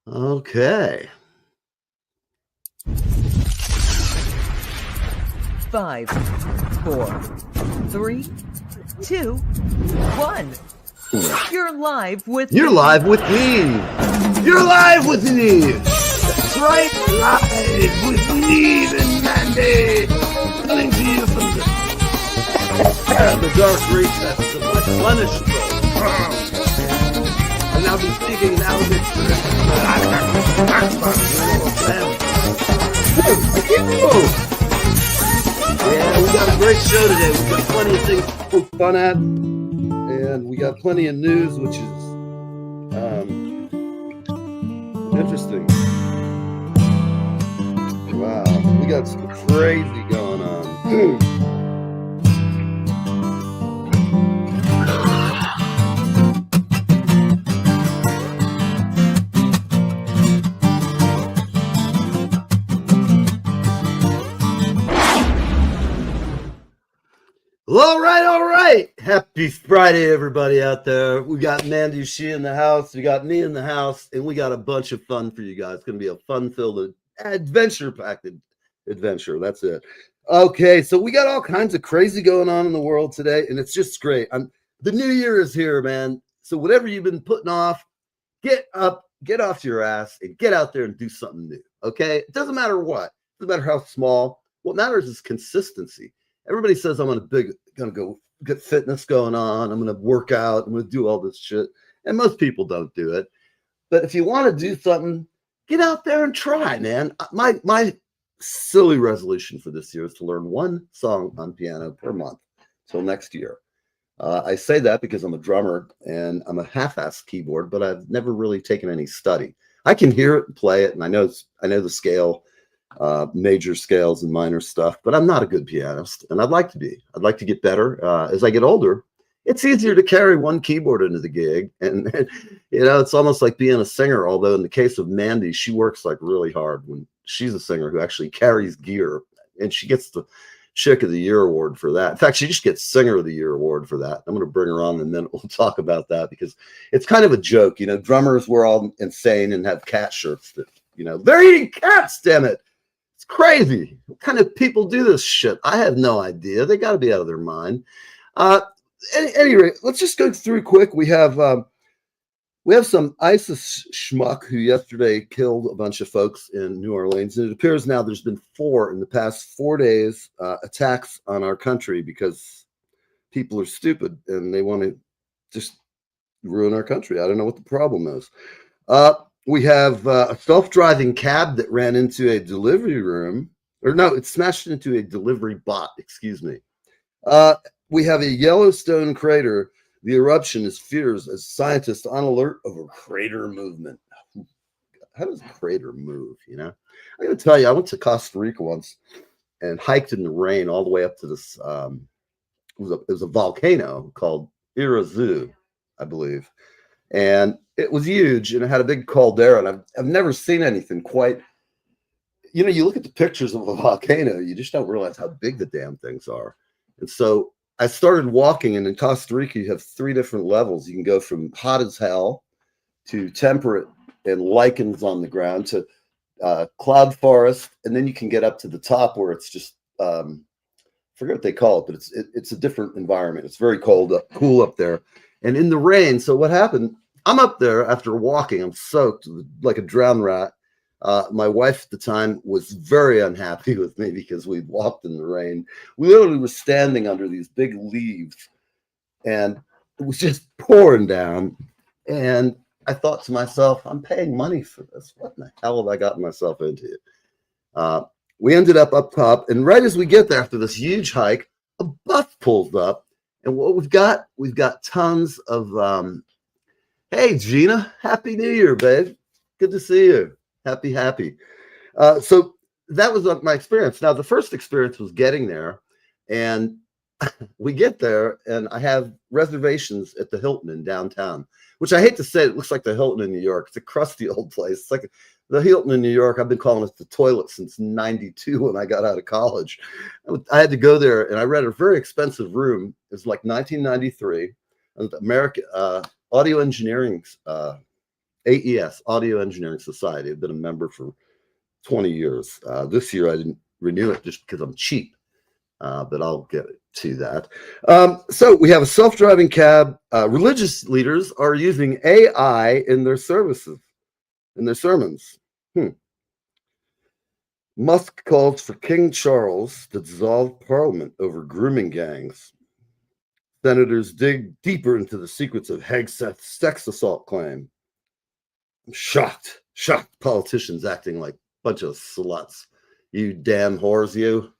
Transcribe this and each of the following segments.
Okay. 5, 4, 3, 2, 1. You're live with You're live with Neve. You're live with Neve. That's right, live with Neve and Mandy. Coming to you from the dark recesses of my punishment. And I'll be speaking now with Yeah, we got a great show today. We've got plenty of things to poke fun at. And we got plenty of news, which is interesting. Wow, we got some crazy going on. All right. Happy Friday, everybody out there. We got Mandy, she in the house. We got me in the house, and we got a bunch of fun for you guys. It's going to be a fun-filled, adventure-packed adventure. That's it. Okay, so we got all kinds of crazy going on in the world today, and it's just great. The new year is here, man. So whatever you've been putting off, get up, get off your ass, and get out there and do something new, okay? It doesn't matter what. It doesn't matter how small. What matters is consistency. Everybody says I'm gonna go get fitness going on. I'm gonna work out. I'm gonna do all this shit, and most people don't do it. But if you want to do something, get out there and try, man. My silly resolution for this year is to learn one song on piano per month till next year. I say that because I'm a drummer and I'm a half-ass keyboard, but I've never really taken any study. I can hear it and play it, and I know the scale. Major scales and minor stuff, but I'm not a good pianist, and I'd like to be. I'd like to get better. As I get older, it's easier to carry one keyboard into the gig, and it's almost like being a singer. Although in the case of Mandy, she works like really hard when she's a singer who actually carries gear, and she gets the Chick of the Year award for that. In fact, she just gets Singer of the Year award for that. I'm going to bring her on, and then we'll talk about that because it's kind of a joke. Drummers, we're all insane and have cat shirts that they're eating cats. Damn it. It's crazy. What kind of people do this shit? I have no idea. They got to be out of their mind. Anyway, let's just go through quick. We have some ISIS schmuck who yesterday killed a bunch of folks in New Orleans. And it appears now there's been 4 in the past 4 days attacks on our country because people are stupid and they want to just ruin our country. I don't know what the problem is. We have a self-driving cab that ran into a delivery room. Or no, it smashed into a delivery bot, excuse me. We have a Yellowstone crater. The eruption is fears as scientists on alert of a crater movement. How does a crater move, I got to tell you, I went to Costa Rica once and hiked in the rain all the way up to this, it was a volcano called Irazu, I believe. And it was huge, and it had a big caldera, and I've never seen anything quite. You look at the pictures of a volcano, you just don't realize how big the damn things are. And so I started walking, and in Costa Rica, you have 3 different levels. You can go from hot as hell to temperate and lichens on the ground to cloud forest, and then you can get up to the top where it's just I forget what they call it, but it's a different environment. It's very cool up there. And in the rain, so what happened, I'm up there after walking. I'm soaked like a drowned rat. My wife at the time was very unhappy with me because we walked in the rain. We literally were standing under these big leaves, and it was just pouring down. And I thought to myself, I'm paying money for this. What in the hell have I gotten myself into? We ended up top, and right as we get there after this huge hike, a bus pulls up. And what we've got tons of, hey, Gina, Happy New Year, babe. Good to see you. Happy. So that was my experience. Now, the first experience was getting there, and we get there, and I have reservations at the Hilton in downtown, which I hate to say, it looks like the Hilton in New York. It's a crusty old place. It's like the Hilton in New York. I've been calling it the toilet since '92 when I got out of college. I had to go there, and I rented a very expensive room. It was like 1993. American audio engineering AES, Audio Engineering Society. I've been a member for 20 years. This year I didn't renew it just because I'm cheap, but I'll get to that. So we have a self-driving cab. Religious leaders are using AI in their services, in their sermons. Musk calls for King Charles to dissolve Parliament over grooming gangs. Senators dig deeper into the secrets of Hegseth's sex assault claim. I'm shocked politicians acting like a bunch of sluts. You damn whores, you.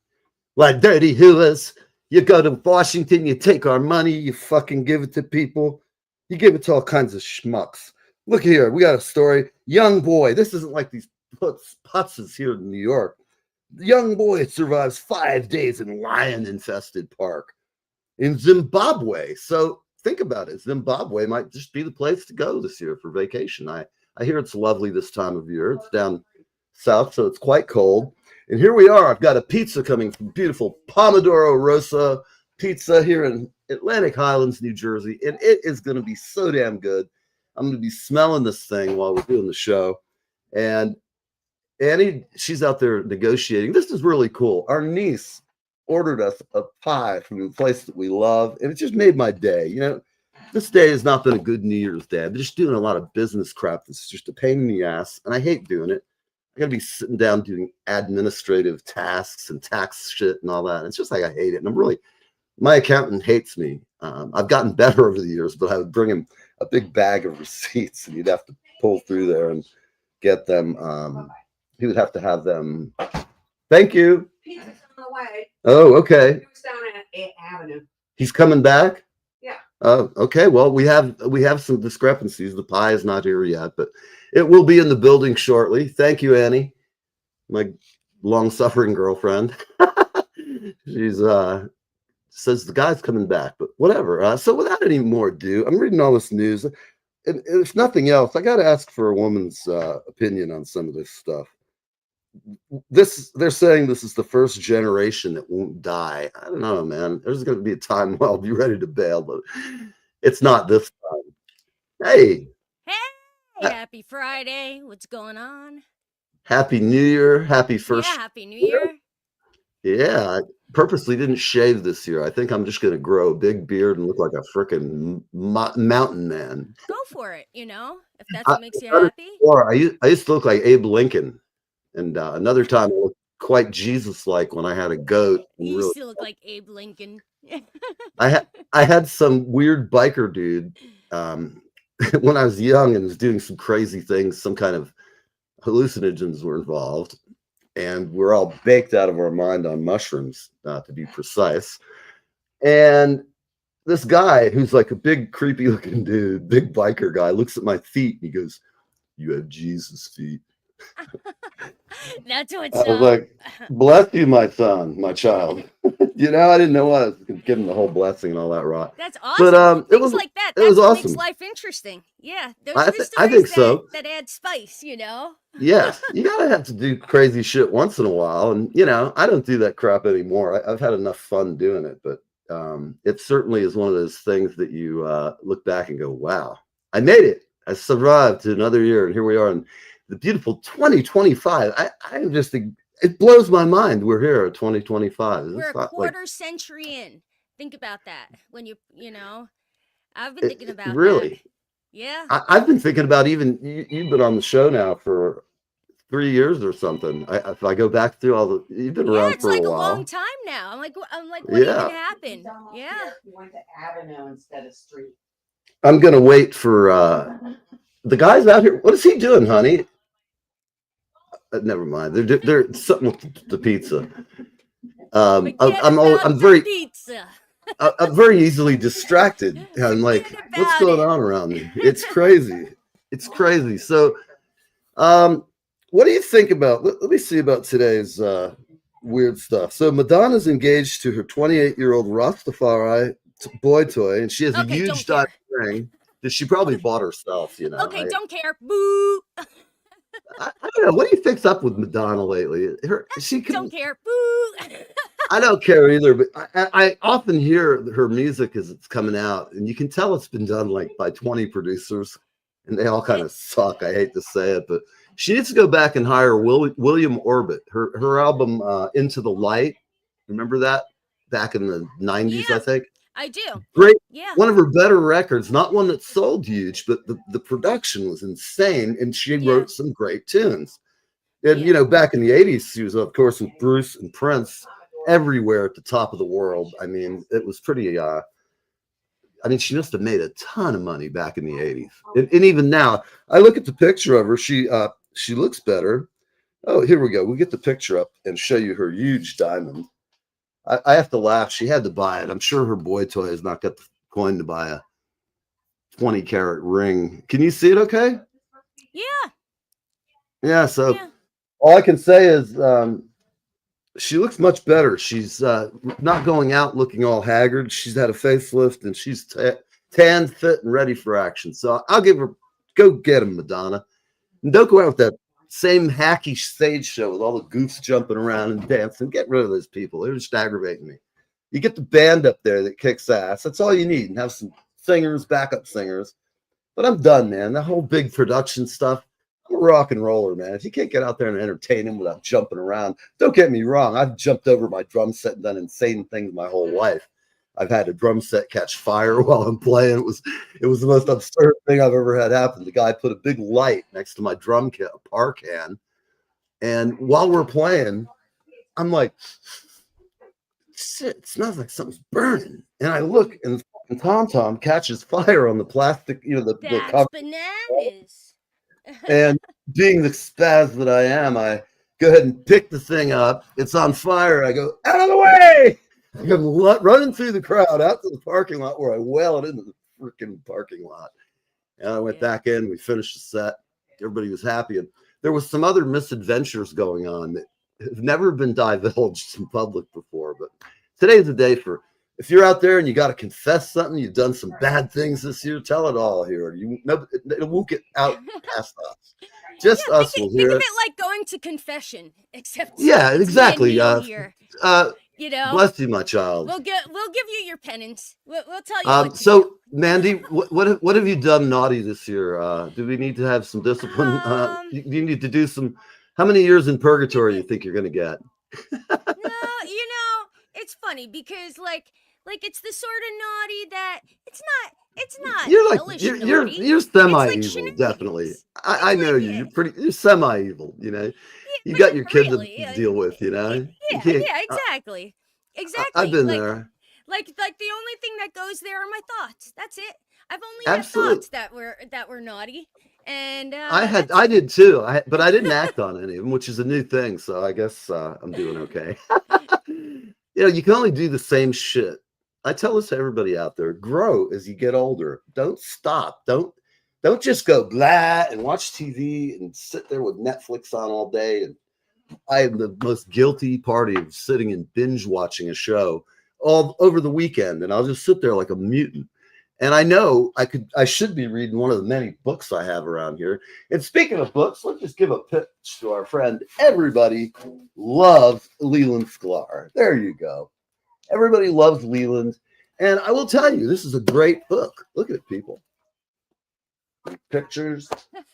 Like dirty hooers. You go to Washington, you take our money, you fucking give it to people. You give it to all kinds of schmucks. Look here, we got a story. Young boy, this isn't like these putzes here in New York. The young boy survives 5 days in lion-infested park in Zimbabwe. So think about it. Zimbabwe might just be the place to go this year for vacation. I hear it's lovely this time of year. It's down south, so it's quite cold. And here we are. I've got a pizza coming from beautiful Pomodoro Rosa Pizza here in Atlantic Highlands, New Jersey. And it is going to be so damn good. I'm going to be smelling this thing while we're doing the show. And Annie, she's out there negotiating. This is really cool. Our niece ordered us a pie from a place that we love, and it just made my day. You know, this day has not been a good New Year's Day. I've been just doing a lot of business crap that's just a pain in the ass, and I hate doing it. I gotta be sitting down doing administrative tasks and tax shit and all that. It's just like I hate it. And my accountant hates me. I've gotten better over the years, but I would bring him a big bag of receipts, and he'd have to pull through there and get them. He would have to have them. Thank you. Pizza's on the way. Oh, okay. It was down at 8th Avenue. He's coming back? Yeah. Oh, okay. Well, we have some discrepancies. The pie is not here yet, but it will be in the building shortly. Thank you, Annie, my long-suffering girlfriend. She's says the guy's coming back, but whatever. So without any more ado, I'm reading all this news, and if nothing else, I got to ask for a woman's opinion on some of this stuff. They're saying this is the first generation that won't die. I don't know, man. There's going to be a time where I'll be ready to bail, but it's not this time. Hey, happy Friday. What's going on? Happy New Year. Happy first. Yeah, happy New Year. Yeah, I purposely didn't shave this year. I think I'm just going to grow a big beard and look like a freaking mountain man. Go for it, if that's what makes you happy. Or I used to look like Abe Lincoln. And another time I looked quite Jesus-like when I had a goat. You really still look like Abe Lincoln. I had some weird biker dude when I was young and was doing some crazy things. Some kind of hallucinogens were involved, and we're all baked out of our mind on mushrooms, to be precise. And this guy, who's like a big, creepy-looking dude, big biker guy, looks at my feet and he goes, "You have Jesus feet." That's what's I was like, "Bless you, my son, my child." I didn't know what I was going to give him the whole blessing and all that rot. That's awesome. But things like that. It was awesome. Makes life interesting. Yeah, I think so. That add spice, Yes, you gotta have to do crazy shit once in a while, and I don't do that crap anymore. I've had enough fun doing it, but it certainly is one of those things that you look back and go, "Wow, I made it! I survived to another year, and here we are." And the beautiful 2025. I'm just, it blows my mind. We're here at 2025. We're a quarter century in. Think about that. When I've been thinking about really. That. Yeah. I've been thinking about even you've been on the show now for 3 years or something. If I go back through you've been around for a while. It's like a long time now. I'm like, what even happened? Yeah. You went to Avenue instead of Street. I'm gonna wait for the guys out here. What is he doing, honey? Never mind. They're something with the pizza. I'm very pizza. I'm very easily distracted. I'm like, what's going on around me? It's crazy. It's crazy. So, what do you think about? Let me see about today's weird stuff. So Madonna's engaged to her 28-year-old Rastafari boy toy, and she has a huge diamond ring that she probably bought herself. Okay, don't care. Boo. I don't know. What do you think's up with Madonna lately? Don't care. Boo. I don't care either, but I often hear her music as it's coming out, and you can tell it's been done like by 20 producers, and they all kind of suck. I hate to say it, but she needs to go back and hire William Orbit. Her album Into the Light. Remember that back in the 90s, I Yeah, think. I do. Great. Yeah. One of her better records, not one that sold huge, but the production was insane, and she Yeah. wrote some great tunes. And Yeah. back in the 80s, she was, of course, with Bruce and Prince everywhere at the top of the world. I mean, it was pretty she must have made a ton of money back in the 80s. And even now, I look at the picture of her, she looks better. Oh, here we go. We'll get the picture up and show you her huge diamond. I have to laugh. She had to buy it. I'm sure her boy toy has not got the coin to buy a 20 carat ring. Can you see it okay? Yeah. Yeah, so Yeah. all I can say is she looks much better. She's not going out looking all haggard. She's had a facelift and she's tanned, fit, and ready for action. So I'll give her, go get him, Madonna. And don't go out with that same hacky stage show with all the goofs jumping around and dancing. Get rid of those people. They're just aggravating me. You get the band up there that kicks ass. That's all you need. And have some singers, backup singers. But I'm done, man. That whole big production stuff. I'm a rock and roller, man. If you can't get out there and entertain them without jumping around, don't get me wrong. I've jumped over my drum set and done insane things my whole life. I've had a drum set catch fire while I'm playing. It was the most absurd thing I've ever had happen. The guy put a big light next to my drum kit, a par can, and while we're playing, I'm like, shit, it smells like something's burning. And I look, and Tom Tom catches fire on the plastic, the That's cover. bananas. And being the spaz that I am, I go ahead and pick the thing up. It's on fire. I go, out of the way. I go running through the crowd out to the parking lot where I wail it into the freaking parking lot. And I went back in. We finished the set. Everybody was happy. And there was some other misadventures going on that have never been divulged in public before. But today's the day for, if you're out there and you got to confess something, you've done some bad things this year, tell it all here. It won't get out past us. Just us will hear Think of it. it like going to confession, except Yeah, it's exactly. Me and you here. Bless you, my child. We'll give you your penance. We'll tell you what to So, do. Mandy, what have you done naughty this year? Do we need to have some discipline? Do you need to do some? How many years in purgatory you think you're going to get? No, it's funny because like it's the sort of naughty that it's not You're like hellish you're naughty. semi-evil, It's like definitely. shenanigans. I It's know like, you. You're semi-evil. You but got your kid really, to deal with. You yeah, can't. exactly. Exactly. I've been like, there. Like the only thing that goes there are my thoughts. That's it. I've only Absolutely. had thoughts that were naughty, and I did too. But I didn't act on any of them, which is a new thing. So I guess I'm doing okay. You can only do the same shit. I tell this to everybody out there: grow as you get older. Don't stop. Don't just go blah and watch TV and sit there with Netflix on all day. And I am the most guilty party of sitting and binge watching a show all over the weekend, and I'll just sit there like a mutant. And I know I should be reading one of the many books I have around here. And speaking of books, let's just give a pitch to our friend. Everybody loves Leland Sklar. There you go. Everybody loves Leland. And I will tell you, this is a great book. Look at it, people. Pictures.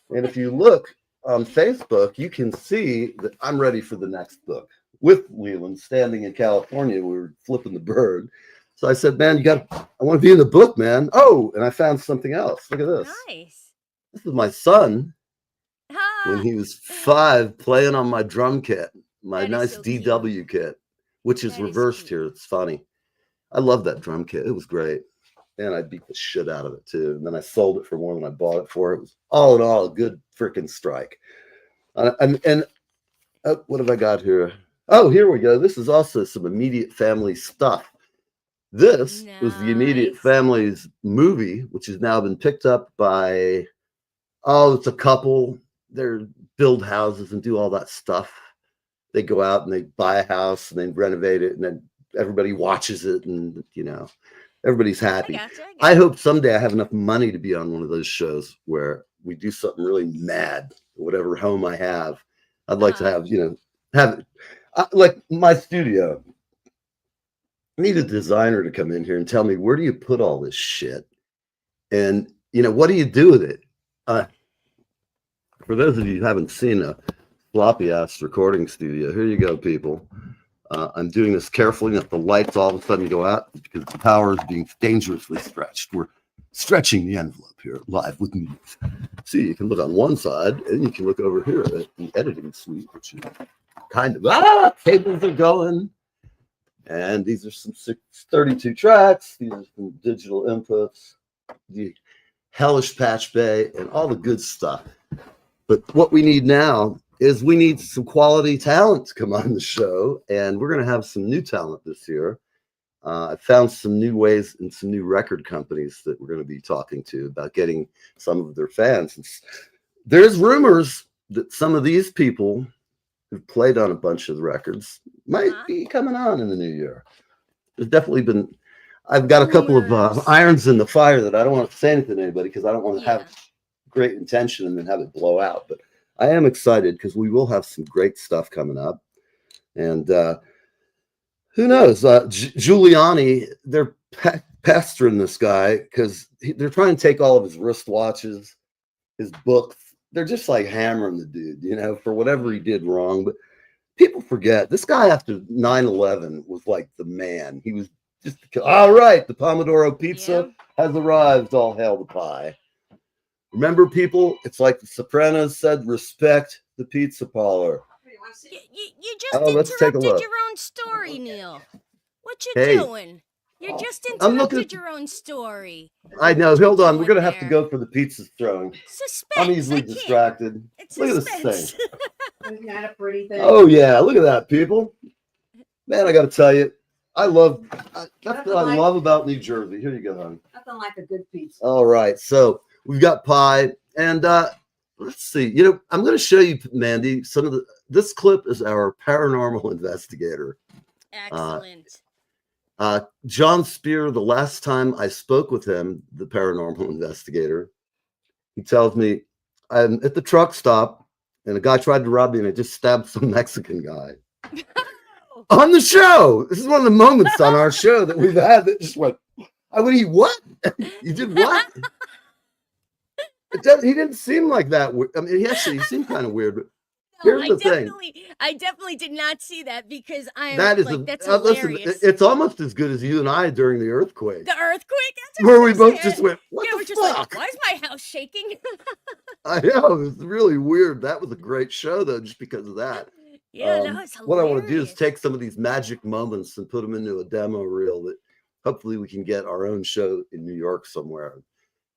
And if you look on Facebook, you can see that I'm ready for the next book with Leland standing in California. We were flipping the bird. So I said, man, I want to be in the book, man. Oh, and I found something else. Look at this. nice. This is my son when Ah, he was 5 playing on my drum kit, my That is nice so cute. DW kit, which is That is reversed cute. here. It's funny. I love that drum kit. It was great. And I beat the shit out of it too. And then I sold it for more than I bought it for. It was all in all a good freaking strike. And what have I got here? Oh, here we go. This is also some immediate family stuff. This was the immediate Nice. family's movie, which has now been picked up by, it's a couple. They build houses and do all that stuff. They go out and they buy a house and they renovate it, and then everybody watches it, and everybody's I happy. gotcha. I hope someday I have enough money to be on one of those shows where we do something really mad, whatever home I have. I'd like to have, have it like my studio. I need a designer to come in here and tell me, where do you put all this shit? And, what do you do with it? Uh, for those of you who haven't seen a floppy ass recording studio, here you go, people. I'm doing this carefully, if the lights all of a sudden go out because the power is being dangerously stretched. We're stretching the envelope here live with me. See, you can look on one side and you can look over here at the editing suite, which is kind of, cables are going. And these are some 32 tracks. These are some digital inputs, the hellish patch bay, and all the good stuff. But what we need now is we need some quality talent to come on the show, and we're going to have some new talent this year. I found some new ways and some new record companies that we're going to be talking to about getting some of their fans. And there's rumors that some of these people who've played on a bunch of the records might be coming on in the new year. There's definitely been, I've got a couple of irons in the fire that I don't want to say anything to anybody because I don't want to have great intention and then have it blow out. But I am excited because we will have some great stuff coming up. And who knows? Giuliani, they're pestering this guy because they're trying to take all of his wristwatches, his books. They're just like hammering the dude, you know, for whatever he did wrong. But people forget this guy after 9/11 was like the man. He was just, all right, the Pomodoro pizza has arrived. All hail the pie. Remember, people, it's like the Sopranos said, respect the pizza parlor. You just interrupted your own story, Neil. What you doing? You just interrupted your own story. I know. Hold on. We're going to have to go for the pizza throwing. Suspense. I'm easily distracted. Look at this thing. Isn't that a pretty thing? Oh, yeah. Look at that, people. Man, I got to tell you, that's what I love about New Jersey. Here you go, hon. Nothing like a good pizza. All right. So we've got pie. And let's see. You know, I'm going to show you, Mandy, this clip is our paranormal investigator. Excellent. John Spear, the last time I spoke with him, the paranormal investigator, he tells me I'm at the truck stop and a guy tried to rob me and I just stabbed some Mexican guy on the show. This is one of the moments on our show that we've had that just went, I would eat what? You did what? He didn't seem like that. I mean, he seemed kind of weird, but here's the thing. I definitely did not see that because that's hilarious. Listen, it's almost as good as you and I during the earthquake. The earthquake? That's where we both just went, what the we're just fuck? like, why is my house shaking? I know, it was really weird. That was a great show, though, just because of that. Yeah, that was hilarious. What I want to do is take some of these magic moments and put them into a demo reel that hopefully we can get our own show in New York somewhere.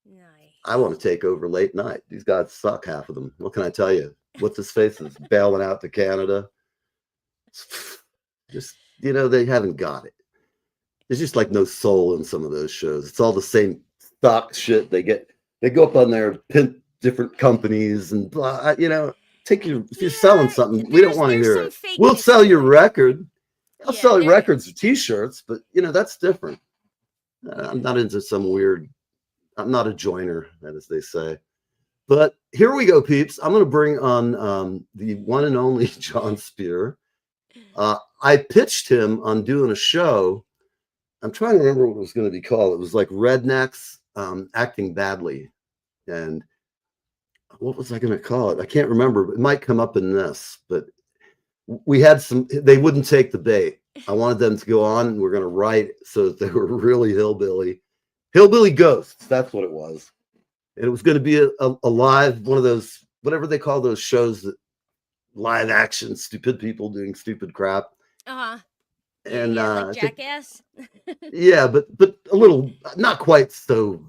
Nice. I want to take over late night. These guys suck, half of them. What can I tell you? What's his face is bailing out to Canada. Just, you know, they haven't got it. There's just like no soul in some of those shows. It's all the same stock shit. They go up on there, pimp different companies and blah, you know, if you're selling something, we don't want to hear it. We'll sell your record. I'll sell you records or t-shirts, but you know, that's different. I'm not into some weird, I'm not a joiner, as they say. But here we go, peeps. I'm going to bring on the one and only John Spear. I pitched him on doing a show. I'm trying to remember what it was going to be called. It was like Rednecks Acting Badly. And what was I going to call it? I can't remember. It might come up in this. But we had they wouldn't take the bait. I wanted them to go on and we're going to write so that they were really hillbilly ghosts. That's what it was. And it was going to be a live, one of those, whatever they call those shows, that live action, stupid people doing stupid crap. Uh-huh. And like Jackass. Yeah, but a little, not quite so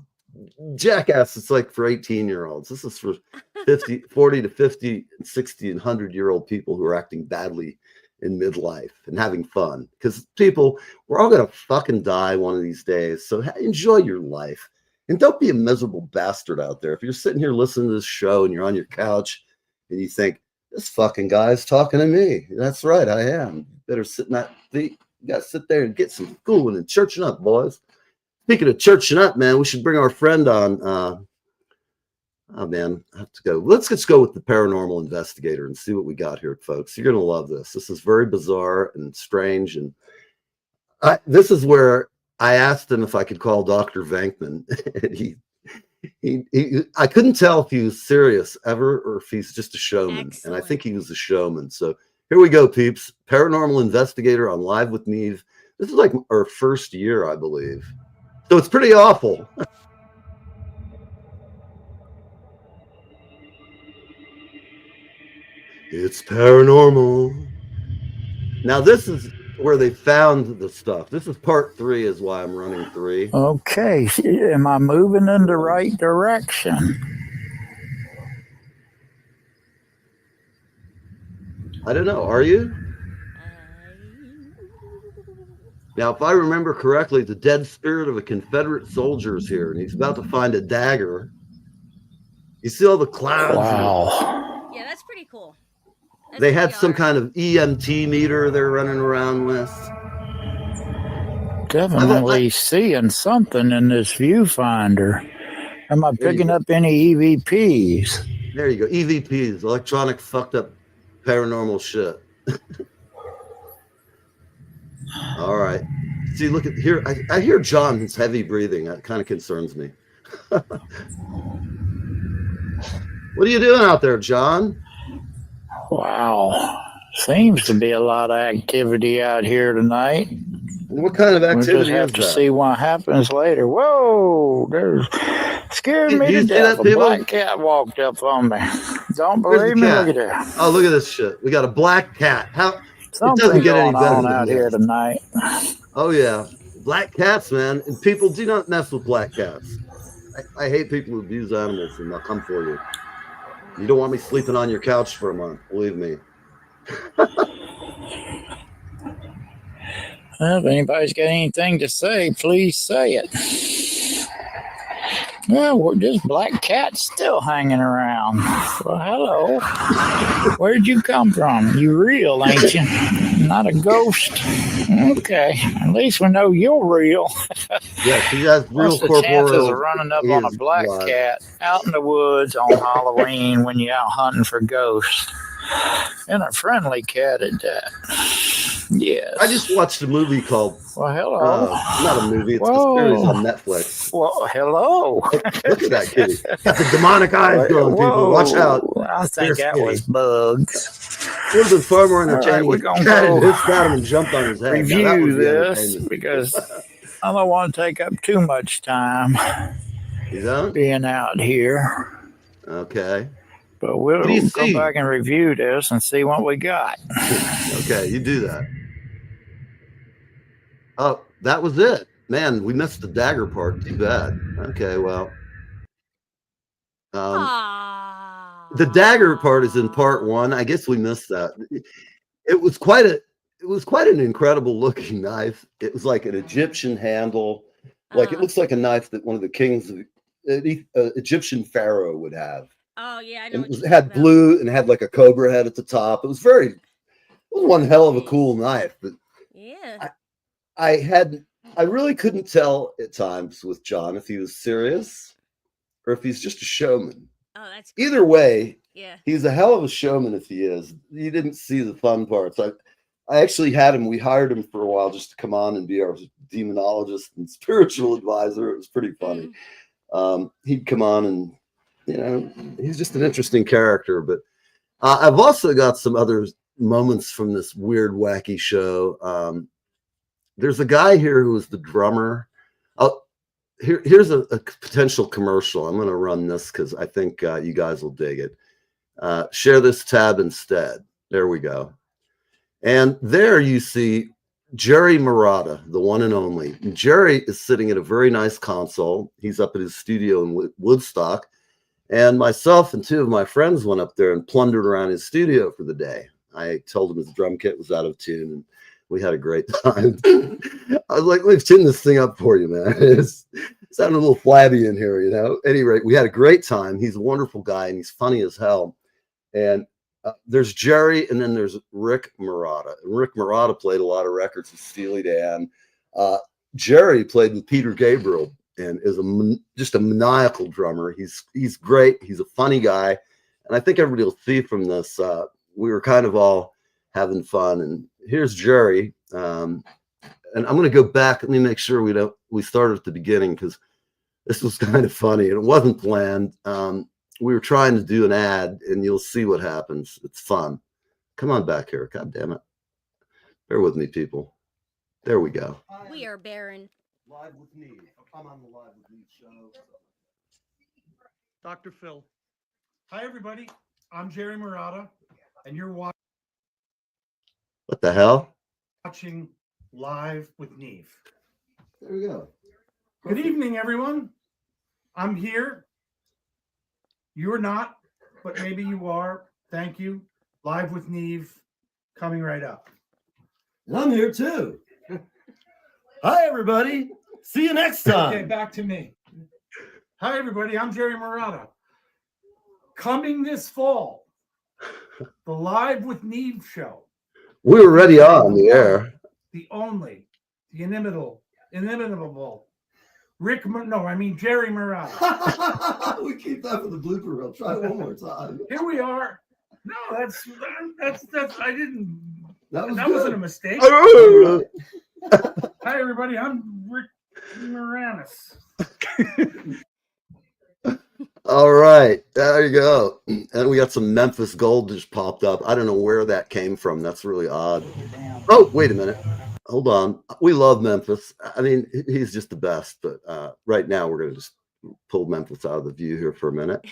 Jackass. It's like for 18-year-olds. This is for 40 to 50, 60, and 100-year-old people who are acting badly in midlife and having fun. Because people, we're all going to fucking die one of these days. So enjoy your life. And don't be a miserable bastard out there. If you're sitting here listening to this show and you're on your couch and you think, this fucking guy is talking to me. That's right, I am. You better sit in that seat. You got to sit there and get some schooling and churching up, boys. Speaking of churching up, man, we should bring our friend on. Oh, man, I have to go. Let's just go with the paranormal investigator and see what we got here, folks. You're going to love this. This is very bizarre and strange. And this is where I asked him if I could call Dr. Venkman. And I couldn't tell if he was serious ever or if he's just a showman. Excellent. And I think he was a showman. So here we go, peeps. Paranormal investigator on Live with Neve. This is like our first year, I believe. So it's pretty awful. It's paranormal. Now this is where they found the stuff. This is part 3 is why I'm running 3. Okay. Am I moving in the right direction? I don't know. Are you? Now, if I remember correctly, the dead spirit of a Confederate soldier is here, and he's about to find a dagger. You see all the clouds? Wow. Yeah, that's pretty cool. They had some kind of EMT meter they're running around with. Definitely seeing something in this viewfinder. Am I picking up any EVPs? There you go. EVPs, electronic fucked up paranormal shit. All right. See, look at here. I hear John's heavy breathing. That kind of concerns me. What are you doing out there, John? Wow. Seems to be a lot of activity out here tonight. What kind of activity we'll just have to see what happens later. Whoa, there's scared me to death. A black cat walked up on me. Don't believe me? Look at that. Oh, look at this shit. We got a black cat. How something it doesn't get any better on out here tonight. Oh yeah, black cats, man. And people do not mess with black cats. I hate people who abuse animals, and they'll come for you. You don't want me sleeping on your couch for a month, believe me. Well, if anybody's got anything to say, please say it. Well, this black cat's still hanging around. Well, hello. Where'd you come from? You real, ain't you? Not a ghost? Okay. At least we know you're real. Yes, he has real What's the corporeal. chances of running up on a black cat out in the woods on Halloween when you're out hunting for ghosts? And a friendly cat at that. Yes. I just watched a movie called. Well, hello. Not a movie. It's a series on Netflix. Well, hello. Look at that kitty. Got the demonic eyes going, people. Watch out. I think that was bugs. Would have been far more entertaining. We're going to got him and jumped on his head. Review this because I don't want to take up too much time. You don't? Being out here. Okay. But we'll go back and review this and see what we got. Okay, you do that. Oh, that was it. Man, we missed the dagger part. Too bad. Okay, well. The dagger part is in part 1. I guess we missed that. It was quite an incredible looking knife. It was like an Egyptian handle. Like it looks like a knife that one of the kings of Egyptian pharaoh would have. Oh yeah, I know. It had blue and had like a cobra head at the top. It was one hell of a cool knife. But yeah, I really couldn't tell at times with John if he was serious or if he's just a showman. Oh, that's cool. Either way. Yeah, he's a hell of a showman if he is. You didn't see the fun parts. I actually had him. We hired him for a while just to come on and be our demonologist and spiritual advisor. It was pretty funny. He'd come on and. He's just an interesting character, but I've also got some other moments from this weird, wacky show. There's a guy here who was the drummer. Here's a potential commercial. I'm going to run this because I think you guys will dig it. Share this tab instead. There we go. And there you see Jerry Marotta, the one and only. And Jerry is sitting at a very nice console. He's up at his studio in Woodstock. And myself and 2 of my friends went up there and plundered around his studio for the day. I told him his drum kit was out of tune, and we had a great time. I was like, let's tune this thing up for you, man. It's sounding a little flabby in here, At any rate, we had a great time. He's a wonderful guy, and he's funny as hell. And there's Jerry, and then there's Rick Marotta. And Rick Marotta played a lot of records with Steely Dan. Jerry played with Peter Gabriel. And is just a maniacal drummer. He's great. He's a funny guy, and I think everybody will see from this. We were kind of all having fun. And here's Jerry. And I'm going to go back. Let me make sure we started at the beginning because This was kind of funny, and it wasn't planned. We were trying to do an ad, and you'll see what happens. It's fun. Come on back here. God damn it. Bear with me, people. There we go. We are barren. Live with Neve. I'm on the Live with Neve show. Dr. Phil. Hi, everybody. I'm Jerry Murata, and you're What the hell? watching Live with Neve. There we go. Good evening, everyone. I'm here. You're not, but maybe you are. Thank you. Live with Neve, coming right up. And I'm here too. Hi, everybody. See you next time. Okay, back to me. Hi, everybody. I'm Jerry Murata. Coming this fall, the Live with Neve show. We were already on the air. The only, the inimitable, Jerry Murata. We keep that for the blooper reel. Try it one more time. Here we are. No, that's I didn't. That wasn't a mistake. Oh. Hi, everybody. I'm Rick Moranis. All right, there you go. And we got some Memphis Gold just popped up. I don't know where that came from. That's really odd. Oh, wait a minute. Hold on. We love Memphis. I mean, he's just the best. But right now, we're going to just pull Memphis out of the view here for a minute.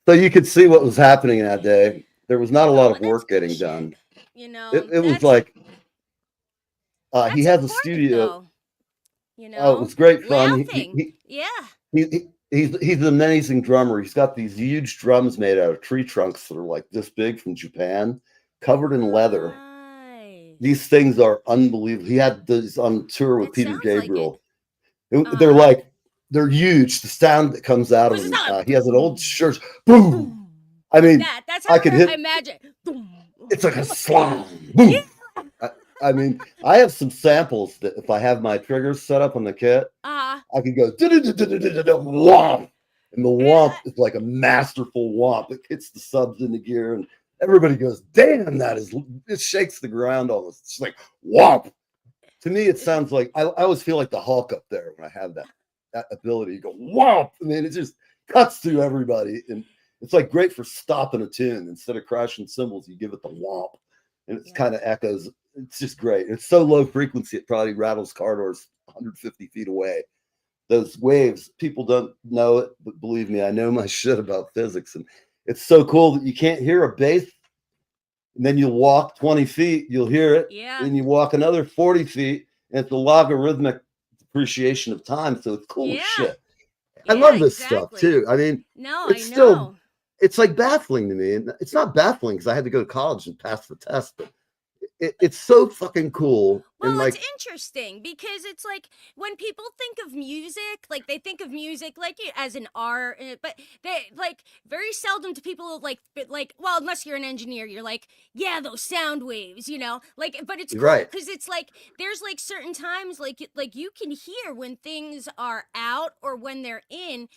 So you could see what was happening that day. There was not a lot of work getting done. You know, it was like he has a studio. Though. You know, oh, it was great fun. He's an amazing drummer. He's got these huge drums made out of tree trunks that are like this big from Japan, covered in leather. Nice. These things are unbelievable. He had this on tour with Peter Gabriel. Like They're huge. The sound that comes out of him. He has an old church. Boom. I mean, that's how I could imagine. It's like a slam. Boom. Yeah. I mean, I have some samples that if I have my triggers set up on the kit, I could go womp, and the womp is like a masterful womp. It hits the subs into gear, and everybody goes, "Damn, it shakes the ground almost." It's like womp. To me, it sounds like I always feel like the Hulk up there when I have that ability. You go womp. I mean, it just cuts through everybody, and it's like great for stopping a tune. Instead of crashing cymbals, you give it the womp, and it kind of echoes. It's just great. It's so low frequency, it probably rattles car doors 150 feet away. Those waves, people don't know it, but believe me, I know my shit about physics. And it's so cool that you can't hear a bass. And then you'll walk 20 feet, you'll hear it. Yeah. And you walk another 40 feet, and it's a logarithmic depreciation of time. So it's cool as shit. I love this stuff too. I mean, it's like baffling to me. And it's not baffling because I had to go to college and pass the test, but it's so fucking cool. Well, and like, it's interesting because it's like when people think of music, like they think of music like as an art, but they like very seldom do people like, well, unless you're an engineer, you're like, yeah, those sound waves, you know, like, but it's cool because it's like there's like certain times like you can hear when things are out or when they're in.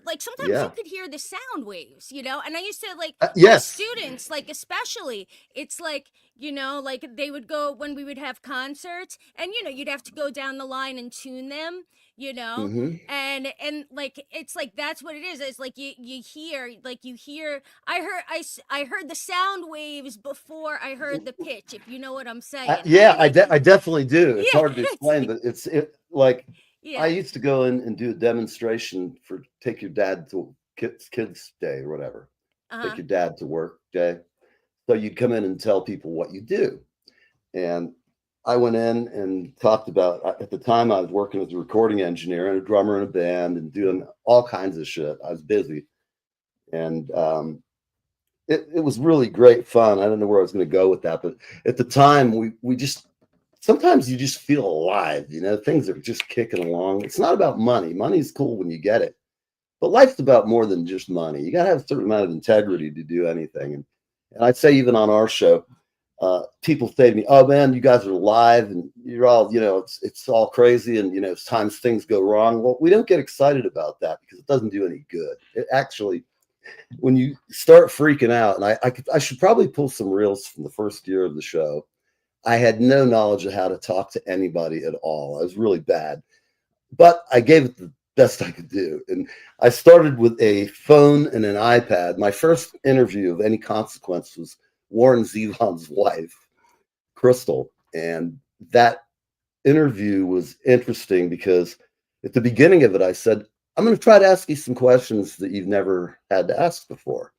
Like sometimes you could hear the sound waves, you know, and I used to like my students, like especially, it's like, you know, like they would go when we would have concerts and, you know, you'd have to go down the line and tune them, you know, and like, it's like, that's what it is. It's like you hear, I heard the sound waves before I heard the pitch, if you know what I'm saying. I definitely do. It's hard to explain, but it's like, I used to go in and do a demonstration for take your dad to kids day or whatever. Take your dad to work day. So you'd come in and tell people what you do. And I went in and talked about, at the time I was working as a recording engineer and a drummer in a band and doing all kinds of shit. I was busy. And it was really great fun. I don't know where I was going to go with that, but at the time we just, sometimes you just feel alive, you know, things are just kicking along. It's not about money. Money's cool when you get it, but life's about more than just money. You got to have a certain amount of integrity to do anything. And I'd say even on our show, people say to me, "Oh man, you guys are live and you're all, you know, it's all crazy. And, you know, times things go wrong." Well, we don't get excited about that because it doesn't do any good. It actually, when you start freaking out, and I should probably pull some reels from the first year of the show. I had no knowledge of how to talk to anybody at all. I was really bad, but I gave it best I could do. And I started with a phone and an iPad. My first interview of any consequence was Warren Zevon's wife, Crystal. And that interview was interesting because at the beginning of it, I said, I'm going to try to ask you some questions that you've never had to ask before.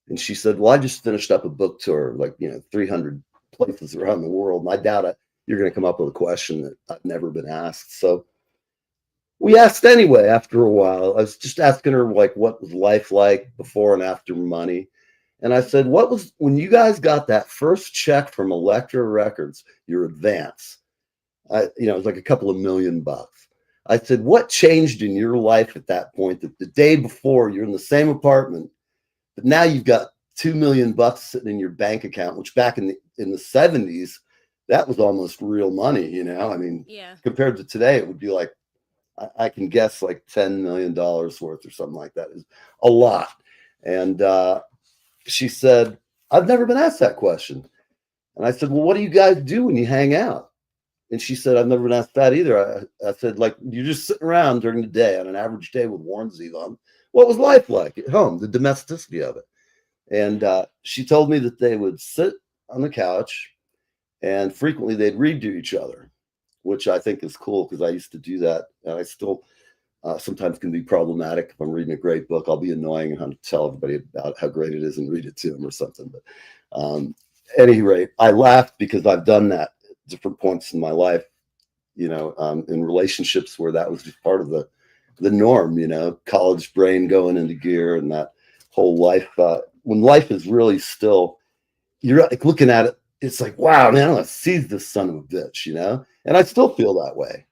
And she said, well, I just finished up a book tour, like, 300 places around the world. And I doubt you're going to come up with a question that I've never been asked. So we asked anyway. After a while, I was just asking her, like, what was life like before and after money? And I said, when you guys got that first check from Elektra Records, your advance, it was like a couple of $1,000,000. I said, what changed in your life at that point that the day before you're in the same apartment, but now you've got $2,000,000 sitting in your bank account, which back in the 70s, that was almost real money, I mean, Yeah. compared to today, it would be like, I can guess like $10 million worth or something like that. Is a lot. And she said, I've never been asked that question. And I said, well, what do you guys do when you hang out? And she said, I've never been asked that either. I said, like, you're just sitting around during the day on an average day with Warren Zevon. What was life like at home, the domesticity of it? And she told me that they would sit on the couch and frequently they'd read to each other, which I think is cool because I used to do that. And I still sometimes can be problematic. If I'm reading a great book, I'll be annoying and have to tell everybody about how great it is and read it to them or something. But at any rate, I laughed because I've done that at different points in my life, in relationships where that was just part of the norm, college brain going into gear and that whole life. When life is really still, you're like looking at it, it's like, wow, man, let's seize this son of a bitch, and I still feel that way.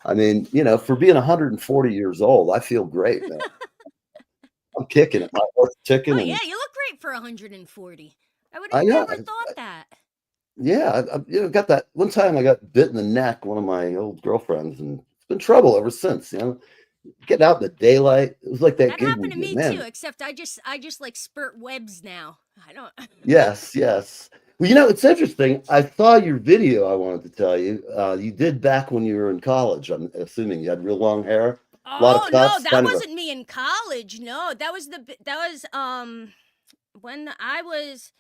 I mean, for being 140 years old, I feel great, man. I'm kicking it. My heart's ticking. Oh, yeah, you look great for 140. I would I have know. never thought that. Yeah, I got that. One time I got bit in the neck, one of my old girlfriends, and it's been trouble ever since, Getting out in the daylight. It was like that That gig happened we to did, me man. too, except I just like spurt webs now. I don't. Yes. Well, it's interesting. I saw your video. I wanted to tell you, you did back when you were in college. I'm assuming you had real long hair, a lot of Oh no, cuts. that wasn't me in college. No, that was when I was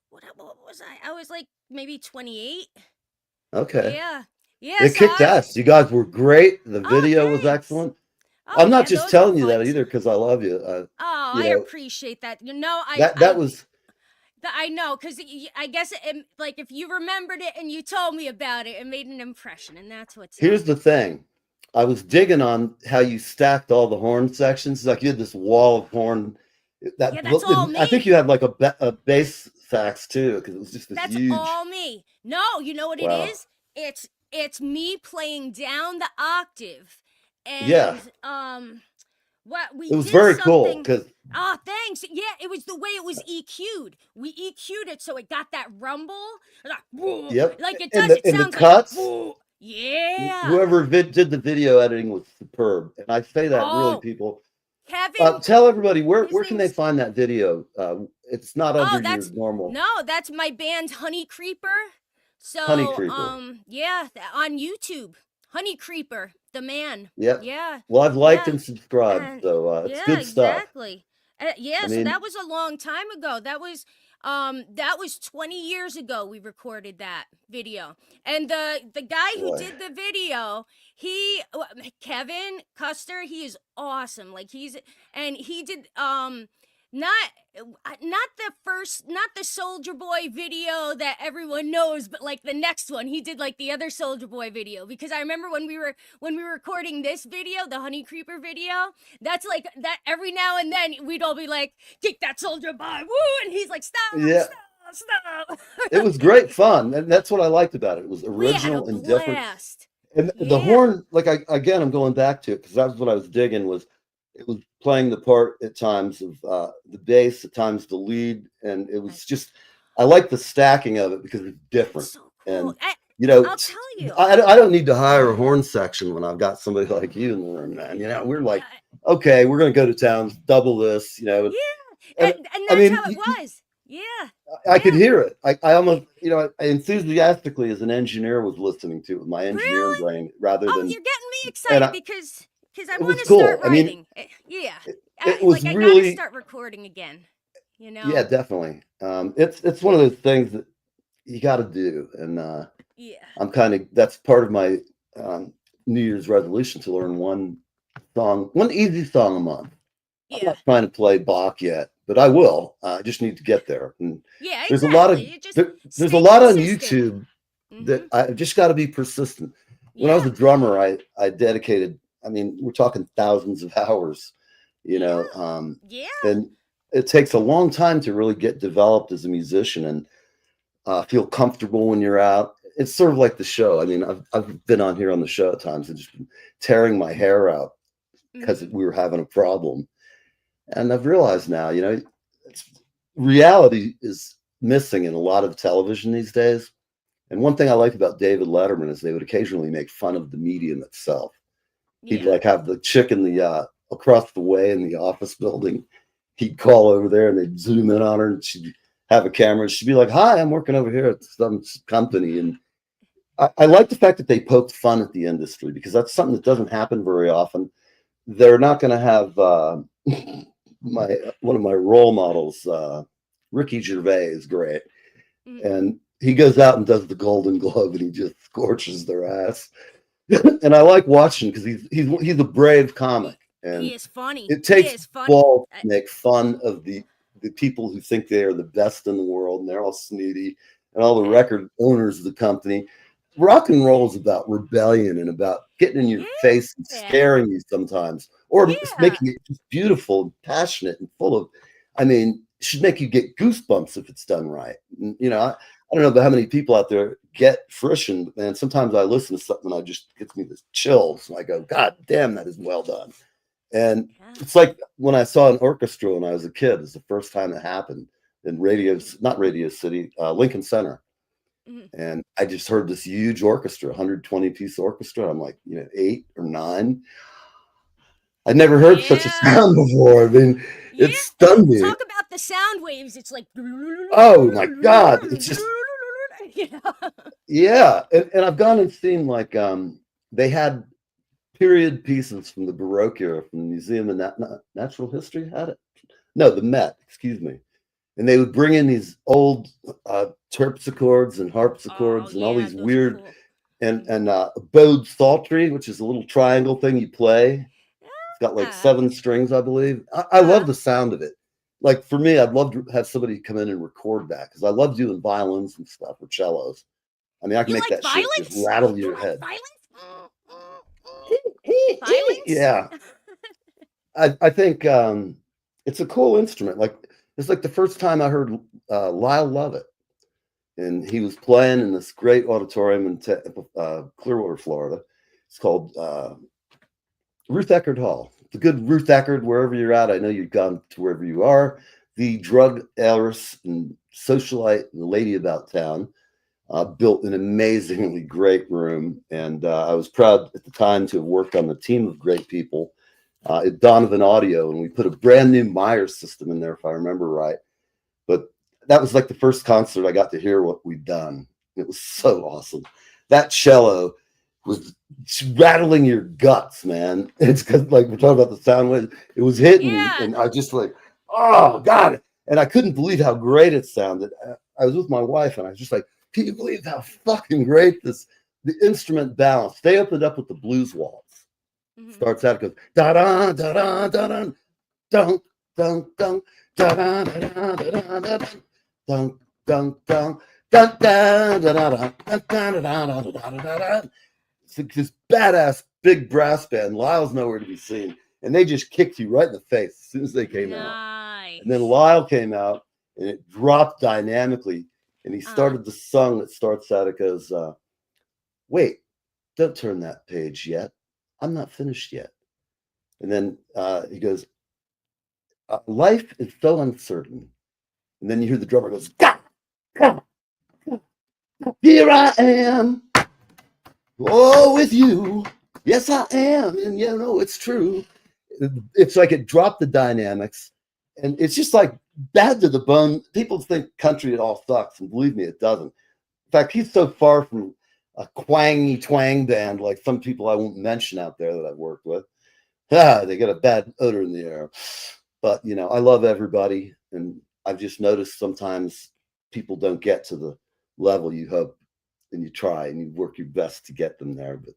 what was I? I was like maybe 28. Okay. Yeah. It So kicked ass. You guys were great. The Oh, video was thanks. excellent. Oh, I'm not yeah, just those were telling you that fun either too. because I love you. Oh, I appreciate that. That was. I know, because I guess like if you remembered it and you told me about it, it made an impression, and that's what's Here's up. the thing. I was digging on how you stacked all the horn sections. Like you had this wall of horn. Yeah, that's all me. I think you had like a bass sax too, because it was just this That's huge. all me. No, you know what it Wow. is? It's me playing down the octave, and Yeah. what we It was did very cool something. because Oh, thanks. Yeah, it was the way it was EQ'd. We EQ'd it so it got that rumble. Yep. Like it And does. It the sounds cuts. like yeah. Whoever did the video editing was superb, and I say that really, Oh, people. Kevin, Tell everybody where his can they name's find that video? It's not under your normal. no, that's my band Honey Creeper. Honey So Creeper. yeah, on YouTube, Honey Creeper, the man. Yep. Yeah. Well, I've liked Yeah. and subscribed, And so it's yeah, good stuff. exactly. Yeah, I so mean, that was a long time ago. That was 20 years ago we recorded that video. And the guy who boy. did the video, Kevin Custer, he is awesome. Like he did not the Soldier Boy video that everyone knows, but like the next one, he did like the other Soldier Boy video. Because I remember when we were recording this video, the Honey Creeper video, that's like that every now and then we'd all be like, "Kick that Soldier Boy, woo!" And he's like, "Stop, Yeah. stop." It was great fun, and that's what I liked about it. It was We had a original and different. blast. And the Yeah. horn, like I'm going back to it because that's what I was digging was it was playing the part at times of the bass, at times the lead, and it was just I like the stacking of it because it's different. So cool. And I'll tell you. I don't need to hire a horn section when I've got somebody like you in the room, man. We're like, okay, we're gonna go to town, double this, Yeah, And, and I that's mean, how it was. Yeah. I could hear it. I almost, I enthusiastically as an engineer was listening to it with my engineering brain rather Oh, than. you're getting me excited because Because I it want was to cool. start I mean, writing. Yeah. it was Like I gotta really, start recording again. You know? yeah, definitely. It's one of those things that you got to do, and Yeah. I'm kind of that's part of my um, New Year's resolution to learn one easy song a month. I'm Yeah. not trying to play Bach yet, but I will. I just need to get there. And Yeah, there's a lot of exactly. You just there's a stay lot on consistent. YouTube that Mm-hmm. I just got to be persistent. When I was Yeah. a drummer, I dedicated. I mean, we're talking thousands of hours, Yeah. Yeah. and it takes a long time to really get developed as a musician and feel comfortable when you're out. It's sort of like the show. I mean, I've been on here on the show at times and just been tearing my hair out because Mm-hmm. we were having a problem. And I've realized now, it's, reality is missing in a lot of television these days. And one thing I like about David Letterman is they would occasionally make fun of the medium itself. He'd Yeah. like have the chick in the across the way in the office building. He'd call over there and they'd zoom in on her and she'd have a camera and she'd be like, "Hi, I'm working over here at some company." And I like the fact that they poked fun at the industry because that's something that doesn't happen very often. They're not going to have my one of my role models, Ricky Gervais, is great, Mm-hmm. and he goes out and does the Golden Globe and he just scorches their ass. And I like watching because he's a brave comic, He and is funny. it He takes is funny. balls to make fun of the people who think they are the best in the world and they're all snooty, and all the record owners of the company. Rock and roll is about rebellion and about getting in your face and Yeah. scaring you sometimes, or it's Yeah. making it just beautiful and passionate and full of. I mean, it should make you get goosebumps if it's done right. I don't know about how many people out there get fruition, but man, sometimes I listen to something and I just gets me this chills. And I go, God damn, that is well done. And Yeah. it's like when I saw an orchestra when I was a kid. It's the first time it happened in not Radio City, Lincoln Center. Mhm. And I just heard this huge orchestra, 120-piece orchestra. I'm like, 8 or 9. I'd never heard such a Yeah. sound before. I mean, Yeah. it stunned me. Talk about the sound waves. It's like. Oh my God. It's just, Yeah. yeah. And I've gone and seen like they had period pieces from the Baroque era from the Museum of Natural History had it. No, the Met, excuse me. And they would bring in these old terpsichords and harpsichords and all Yeah, these those are weird cool. and bowed psaltery, which is a little triangle thing you play. It's got like Ah. 7 strings, I believe. I love the sound of it. Like for me, I'd love to have somebody come in and record that because I love doing violins and stuff or cellos. I mean, I can You make like that shit just violence? rattle You your like head. violence? Violence? Yeah. I think it's a cool instrument. Like it's like the first time I heard Lyle Lovett, and he was playing in this great auditorium in Clearwater, Florida. It's called Ruth Eckerd Hall. The good Ruth Eckerd, wherever you're at. I know you've gone to wherever you are. The drug heiress and socialite and lady about town built an amazingly great room, and I was proud at the time to have worked on the team of great people at Donovan Audio, and we put a brand new Myers system in there, if I remember right. But that was like the first concert I got to hear what we'd done. It was so awesome. That cello was rattling your guts, man. It's because like we're talking about the sound waves. It was hitting me, Yeah. and I just like, oh God. And I couldn't believe how great it sounded. I was with my wife, and I was just like, can you believe how fucking great the instrument balance? They opened up with the blues waltz. Mhm. Starts out, it goes da da da da da da dun dun dun da da da da da da dun dun dun dun da da da da da da da da. It's like this badass big brass band. Lyle's nowhere to be seen, and they just kicked you right in the face as soon as they came out. Nice. And then Lyle came out, and it dropped dynamically. And he started the song that starts out. It goes, "Wait, don't turn that page yet. I'm not finished yet." And then he goes, "Life is so uncertain." And then you hear the drummer goes, "Gah, gah, gah. Here I am, oh, with you. Yes, I am, and it's true." It's like it dropped the dynamics, and it's just like bad to the bone. People think country it all sucks, and believe me, it doesn't. In fact, he's so far from a quangy twang band like some people I won't mention out there that I've worked with. They get a bad odor in the air. But you know, I love everybody, and I've just noticed sometimes people don't get to the level you hope, and you try and you work your best to get them there. But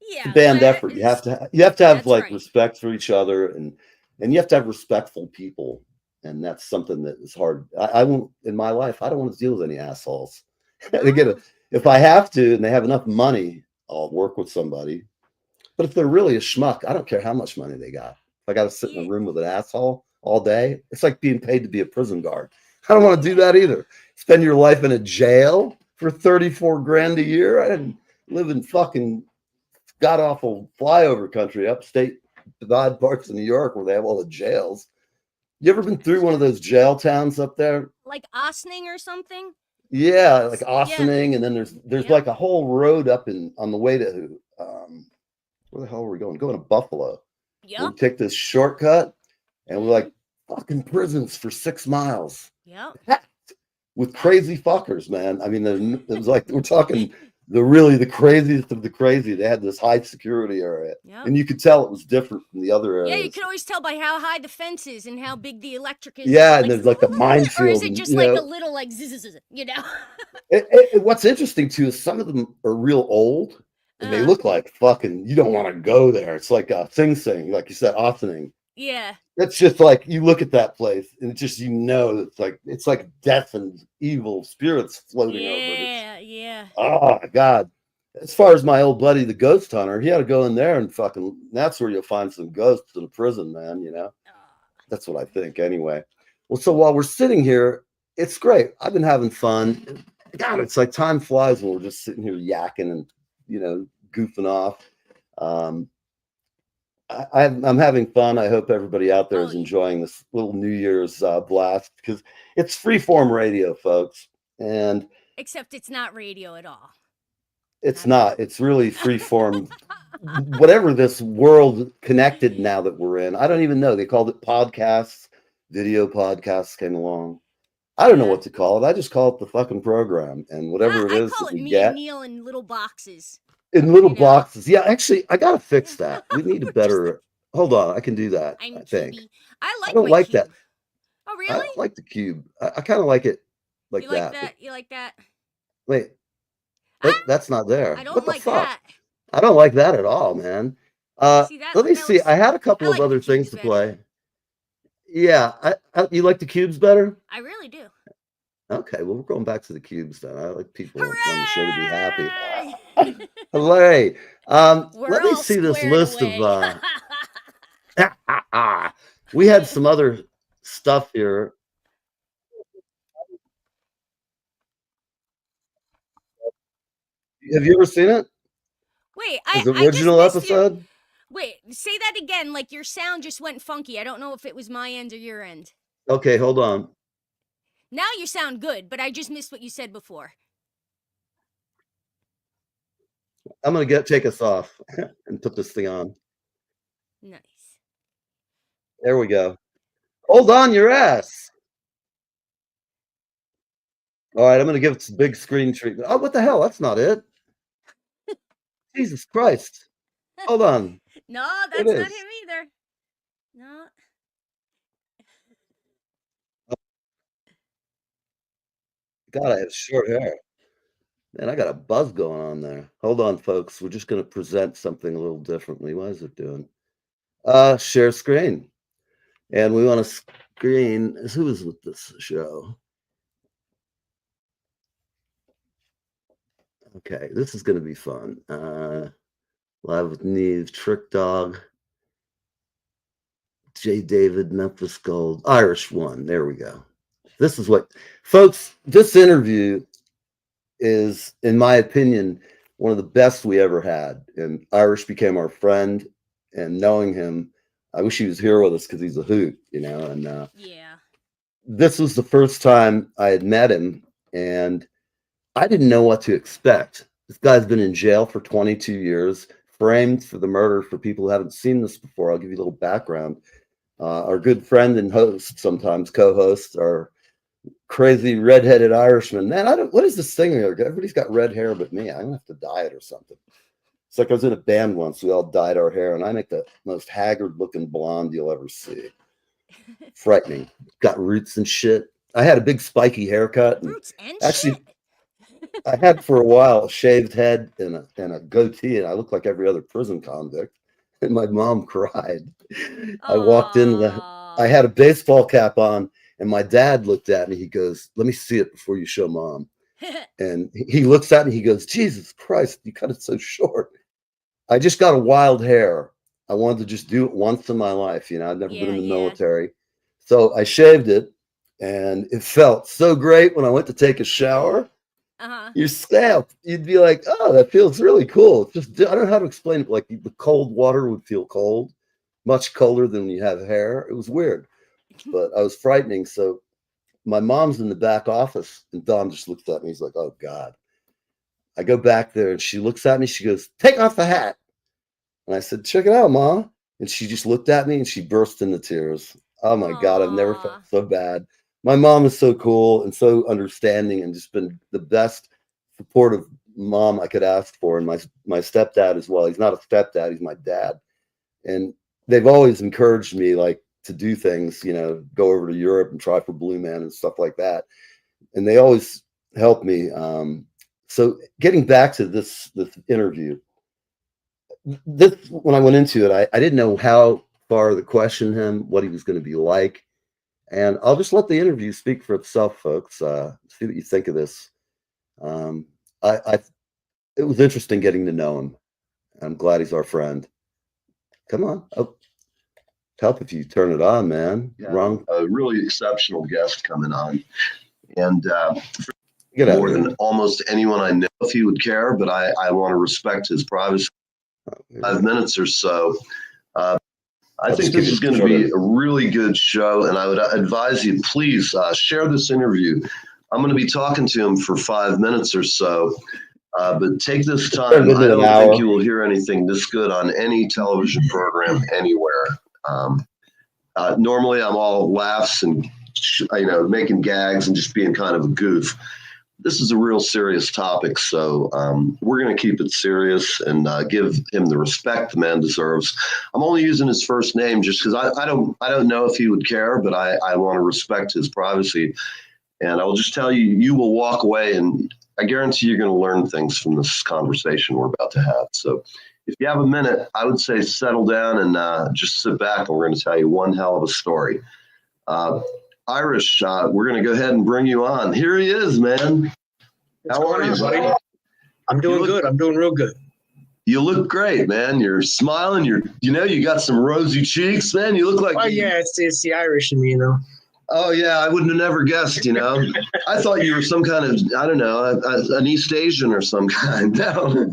it's a Yeah, band effort. You have to have that's like right. respect for each other, and you have to have respectful people, and that's something that is hard. I won't in my life. I don't want to deal with any assholes. No. If I have to, and they have enough money, I'll work with somebody. But if they're really a schmuck, I don't care how much money they got. If I got to sit in a Yeah. room with an asshole all day, it's like being paid to be a prison guard. I don't want to do that either. Spend your life in a jail for 34 grand a year. I didn't live in fucking god awful flyover country, upstate bad parts of New York where they have all the jails. You ever been through one of those jail towns up there? Like Osning or something? Yeah, like Yeah. Austining, and then there's Yep. like a whole road up in on the way to where the hell are we going? Going to Buffalo. We Yep. take this shortcut, and we're Mhm. like fucking prisons for 6 miles Yep. with crazy fuckers, man. I mean, it was like we're talking the craziest of the crazy. They had this high security area, Yep. and you could tell it was different from the other Yeah, you areas. can always tell by how high the fence is and how big the electric is. Yeah, Like, and there's like the or minefield, is it and just you like a know, little like you know? what's interesting too is some of them are real old, and they Uh, look like fucking. You don't want to go there. It's like a Sing, like you said, Austining. yeah. It's just like you look at that place, and it's just it's like death and evil spirits floating over it. Yeah, yeah. Oh God! As far as my old buddy, the ghost hunter, he had to go in there and fucking. That's where you'll find some ghosts in a prison, man. You know, that's what I think, anyway. Well, so while we're sitting here, it's great. I've been having fun. God, it's like time flies when we're just sitting here yakking and goofing off. Um, I'm having fun. I hope everybody out there Oh, is enjoying this little New Year's blast because it's freeform radio, folks, and except it's not radio at all. it's not. It's really freeform. Whatever this world connected now that we're in, I don't even know. They called it podcasts, video podcasts came along. I don't know Yeah. what to call it. I just call it the fucking program, and whatever it I is call that it we me get and Neil in little boxes. in little you know? boxes. Yeah, actually, I gotta fix that. We need a We're just better. Hold on, I can do that. I'm I think. cubey. I I like don't my like cube. that. Oh, I really? don't like the cube. I kind of like it like You like that. that? You like that? Wait, Ah, that's not there. I don't What the like fuck? that. I don't like that at all, man. See that? Let me That see. looks. I had a couple I of like the other things cubes to better. play. Yeah, you like the cubes better? I really do. Okay, well, we're going back to the cubes then. I like people on the show to be happy. Hooray! Hooray! We're Let me all see this squared list of. away. We had some other stuff here. Have you ever seen it? Wait, Is I the just original missed your. episode? Wait, say that again. Like your sound just went funky. I don't know if it was my end or your end. Okay, hold on. Now you sound good, but I just missed what you said before. I'm gonna take us off and put this thing on. Nice. There we go. Hold on your ass. All right, I'm gonna give it some big screen treatment. Oh, what the hell? That's not it. Jesus Christ. Hold on. No, It that's not is. him either. No. God, I have short hair. Man, I got a buzz going on there. Hold on, folks. We're just gonna present something a little differently. What is it doing? Share screen. And we want to screen who is with this show. Okay, this is gonna be fun. Live with Neve, Trick Dog, J. David, Memphis Gold, Irish One. There we go. This is what, folks, this interview is, in my opinion, one of the best we ever had. And Irish became our friend. And knowing him, I wish he was here with us because he's a hoot, And Yeah. this was the first time I had met him, and I didn't know what to expect. This guy's been in jail for 22 years, framed for the murder. For people who haven't seen this before, I'll give you a little background. Our good friend and host, sometimes co-host, our crazy redheaded Irishman. Man, what is this thing here? Everybody's got red hair but me. I'm gonna have to dye it or something. It's like I was in a band once. We all dyed our hair, and I make the most haggard-looking blonde you'll ever see. Frightening. Got roots and shit. I had a big spiky haircut. And Roots and actually, shit. I had for a while a shaved head and a goatee, and I looked like every other prison convict. And my mom cried. I walked in, I had a baseball cap on, and my dad looked at me. He goes, "Let me see it before you show mom." And he looks at me, he goes, "Jesus Christ, you cut it so short." I just got a wild hair. I wanted to just do it once in my life. You know, I'd never been in the military. So I shaved it, and it felt so great when I went to take a shower. Your scalp, you'd be like, "Oh, that feels really cool." It's just, I don't know how to explain it. Like the cold water would feel cold, much colder than when you have hair. It was weird, but I was frightening. So my mom's in the back office, and Don just looks at me. He's like, "Oh God." I go back there, and she looks at me. She goes, "Take off the hat." And I said, "Check it out, Ma." And she just looked at me, and she burst into tears. Oh my God, I've never felt so bad. My mom is so cool and so understanding, and just been the best supportive mom I could ask for. And my stepdad as well. He's not a stepdad, he's my dad. And they've always encouraged me, like, to do things, you know, go over to Europe and try for Blue Man and stuff like that. And they always help me. So getting back to this interview, when I went into it, I didn't know how far to question him, what he was going to be like. And I'll just let the interview speak for itself, folks. See what you think of this. It was interesting getting to know him. I'm glad he's our friend. Come on. Oh, help if you turn it on, man. Yeah, Wrong. a really exceptional guest coming on. And Get out more of here. than almost anyone I know, if he would care, but I want to respect his privacy. 5 minutes or so. I think this is going to be a really good show, and I would advise you, please share this interview. I'm going to be talking to him for 5 minutes or so, but take this time. I don't think you will hear anything this good on any television program anywhere. Normally, I'm all laughs and making gags and just being kind of a goof. This is a real serious topic, so we're going to keep it serious and give him the respect the man deserves. I'm only using his first name just because I don't know if he would care, but I want to respect his privacy. And I will just tell you, you will walk away, and I guarantee you're going to learn things from this conversation we're about to have. So if you have a minute, I would say settle down and just sit back, and we're going to tell you one hell of a story. Irish, we're going to go ahead and bring you on. Here he is, man. How are you, buddy? I'm doing good. I'm doing real good. You look great, man. You're smiling. You got some rosy cheeks, man. You look like. Oh yeah, it's the Irish in me, you know. Oh yeah, I wouldn't have never guessed. I thought you were some kind of, I don't know, an East Asian or some kind. No.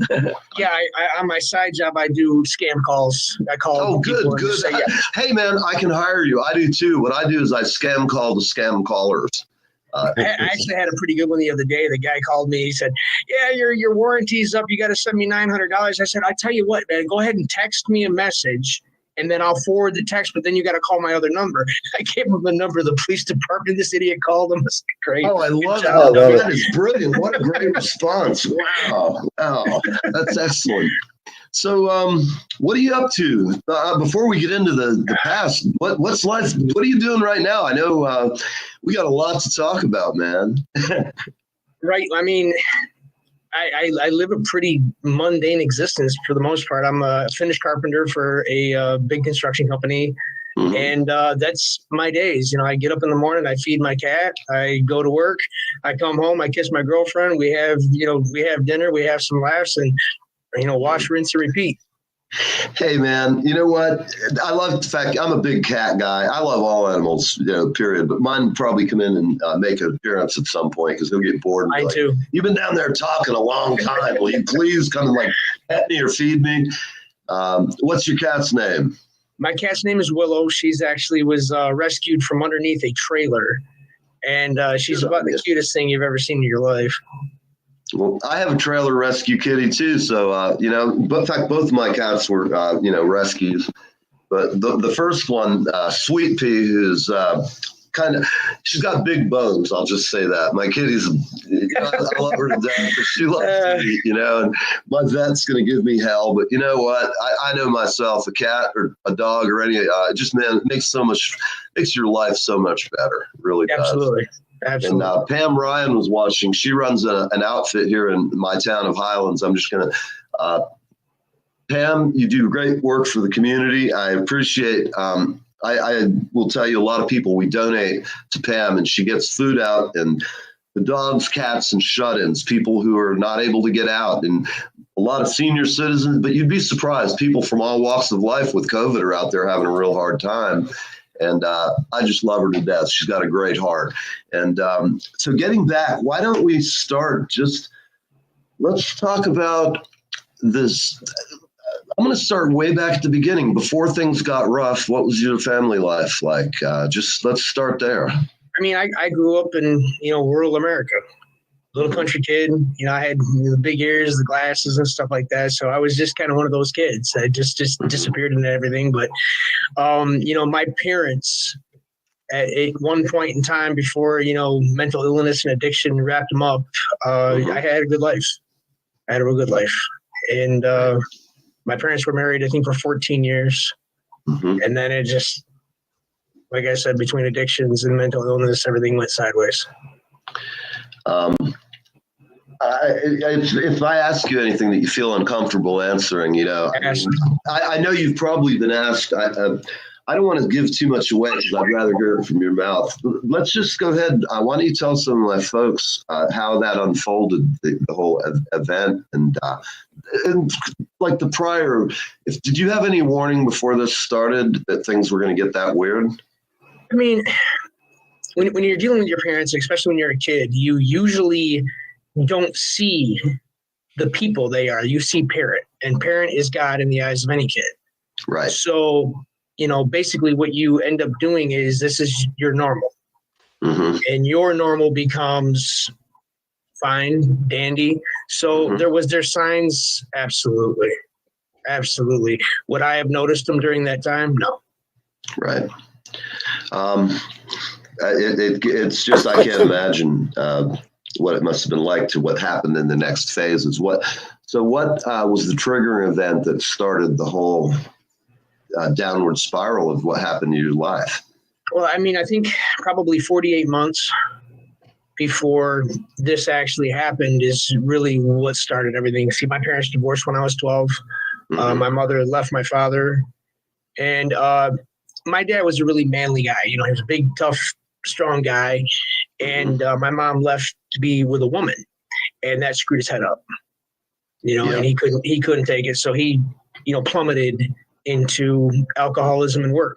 Yeah, I on my side job I do scam calls. I call. Oh, good. Say, yeah. Hey man, I can hire you. I do too. What I do is I scam call the scam callers. I actually had a pretty good one the other day. The guy called me. He said, "Yeah, your warranty's up. You got to send me $900." I said, "I tell you what, man. Go ahead and text me a message, and then I'll forward the text. But then you got to call my other number." I gave him the number of the police department. This idiot called him. It's great. Oh, I love that. That is brilliant. What a great response. Wow. That's excellent. So, what are you up to? Before we get into the past, what's life? What are you doing right now? I know we got a lot to talk about, man. Right. I mean, I live a pretty mundane existence for the most part. I'm a finished carpenter for a big construction company. Mm-hmm. And that's my days. I get up in the morning, I feed my cat, I go to work, I come home, I kiss my girlfriend. We have dinner, we have some laughs, and wash, rinse, and repeat. Hey, man, you know what? I love the fact I'm a big cat guy. I love all animals, period. But mine probably come in and make an appearance at some point because they'll get bored. Mine too. You've been down there talking a long time. Will you please come and pet me or feed me? What's your cat's name? My cat's name is Willow. She's actually was rescued from underneath a trailer. And she's about the cutest thing you've ever seen in your life. Well, I have a trailer rescue kitty too, so but in fact, both of my cats were rescues. But the first one, Sweet Pea, who's she's got big bones. I'll just say that. My kitty's, I love her to death, but she loves me, and my vet's going to give me hell. But you know what? I know myself, a cat or a dog or any, it makes your life so much better. It really does. Absolutely. Absolutely. And Pam Ryan was watching. She runs an outfit here in my town of Highlands. I'm just going to, Pam, you do great work for the community. I appreciate, I will tell you, a lot of people, we donate to Pam and she gets food out, and the dogs, cats, and shut-ins, people who are not able to get out, and a lot of senior citizens, but you'd be surprised. People from all walks of life with COVID are out there having a real hard time. And I just love her to death. She's got a great heart. And so getting back, why don't we start let's talk about this. I'm going to start way back at the beginning. Before things got rough, what was your family life like? Let's start there. I mean, I grew up in, rural America. Little country kid, I had the big ears, the glasses and stuff like that. So I was just kind of one of those kids. I just disappeared into everything. But, my parents at one point in time before, mental illness and addiction wrapped them up, I had a good life. I had a real good life. And my parents were married, I think, for 14 years. Mm-hmm. And then it just, like I said, between addictions and mental illness, everything went sideways. If I ask you anything that you feel uncomfortable answering, I know you've probably been asked. I don't want to give too much away because I'd rather hear it from your mouth. Let's just go ahead. Why don't you tell some of my folks how that unfolded, the whole event, and like the prior. Did you have any warning before this started that things were going to get that weird? I mean, when you're dealing with your parents, especially when you're a kid, you usually don't see the people they are. You see parent, and parent is God in the eyes of any kid. Right. So, basically what you end up doing is this is your normal. Mm-hmm. And your normal becomes fine, dandy. So there was their signs. Absolutely. Absolutely. Would I have noticed them during that time? No. Right. It's just, I can't imagine what it must have been like to what happened in the next phases. What was the triggering event that started the whole downward spiral of what happened in your life? Well, I mean, I think probably 48 months before this actually happened is really what started everything. See, my parents divorced when I was 12. Mm-hmm. My mother left my father, and my dad was a really manly guy. He was a big, tough, strong guy. And my mom left to be with a woman, and that screwed his head up, and he couldn't take it. So he, plummeted into alcoholism and work.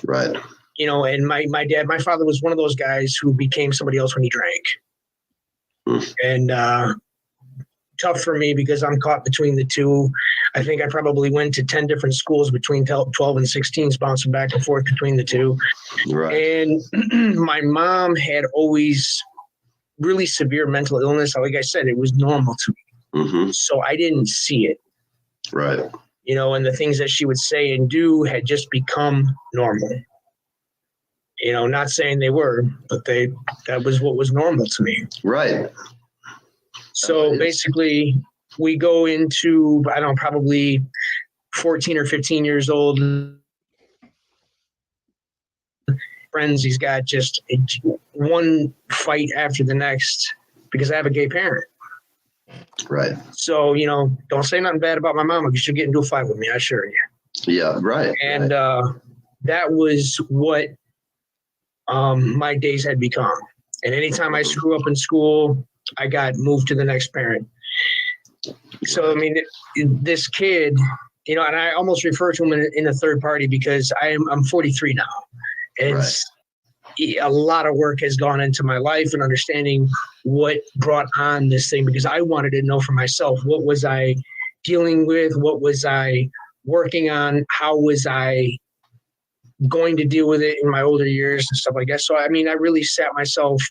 Right. And my father was one of those guys who became somebody else when he drank. And tough for me because I'm caught between the two. I think I probably went to 10 different schools between 12 and 16, bouncing back and forth between the two. Right. And my mom had always really severe mental illness. Like I said, it was normal to me. Mm-hmm. So I didn't see it. Right. And the things that she would say and do had just become normal. Not saying they were, but that was what was normal to me. Right. So basically, we go into, probably 14 or 15 years old. Friends, he's got just one fight after the next because I have a gay parent. Right. So, don't say nothing bad about my mama because she'll get into a fight with me, I assure you. Yeah, right. And that was what my days had become. And anytime I screw up in school, I got moved to the next parent. So, I mean, this kid, and I almost refer to him in a third party because I'm 43 now. And a lot of work has gone into my life and understanding what brought on this thing because I wanted to know for myself, what was I dealing with? What was I working on? How was I going to deal with it in my older years and stuff like that? So, I mean, I really sat myself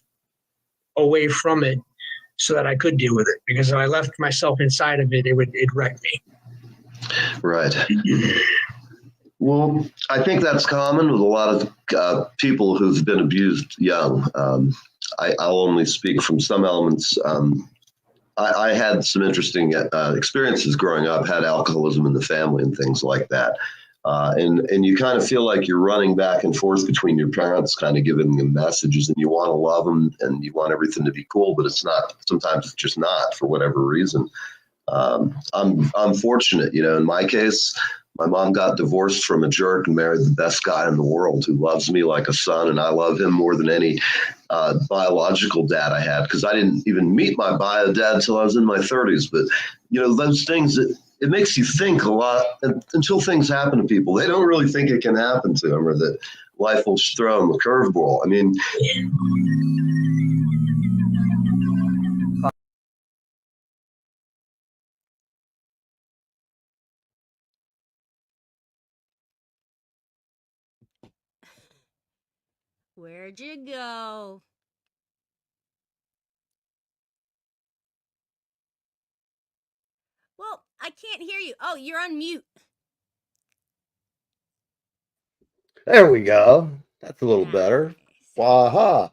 away from it so that I could deal with it because if I left myself inside of it, it'd wreck me. Right. Well, I think that's common with a lot of people who've been abused young. I'll only speak from some elements. I had some interesting experiences growing up, had alcoholism in the family and things like that. And you kind of feel like you're running back and forth between your parents, kind of giving them messages, and you want to love them and you want everything to be cool, but it's not. Sometimes it's just not for whatever reason. I'm fortunate, in my case, my mom got divorced from a jerk and married the best guy in the world who loves me like a son. And I love him more than any biological dad I had, because I didn't even meet my bio dad until I was in my 30s. But, those things, it makes you think a lot until things happen to people. They don't really think it can happen to them, or that life will throw them a curveball. I mean, Where'd you go? Well, I can't hear you. Oh, you're on mute. There we go. That's a little better. Nice. Waha.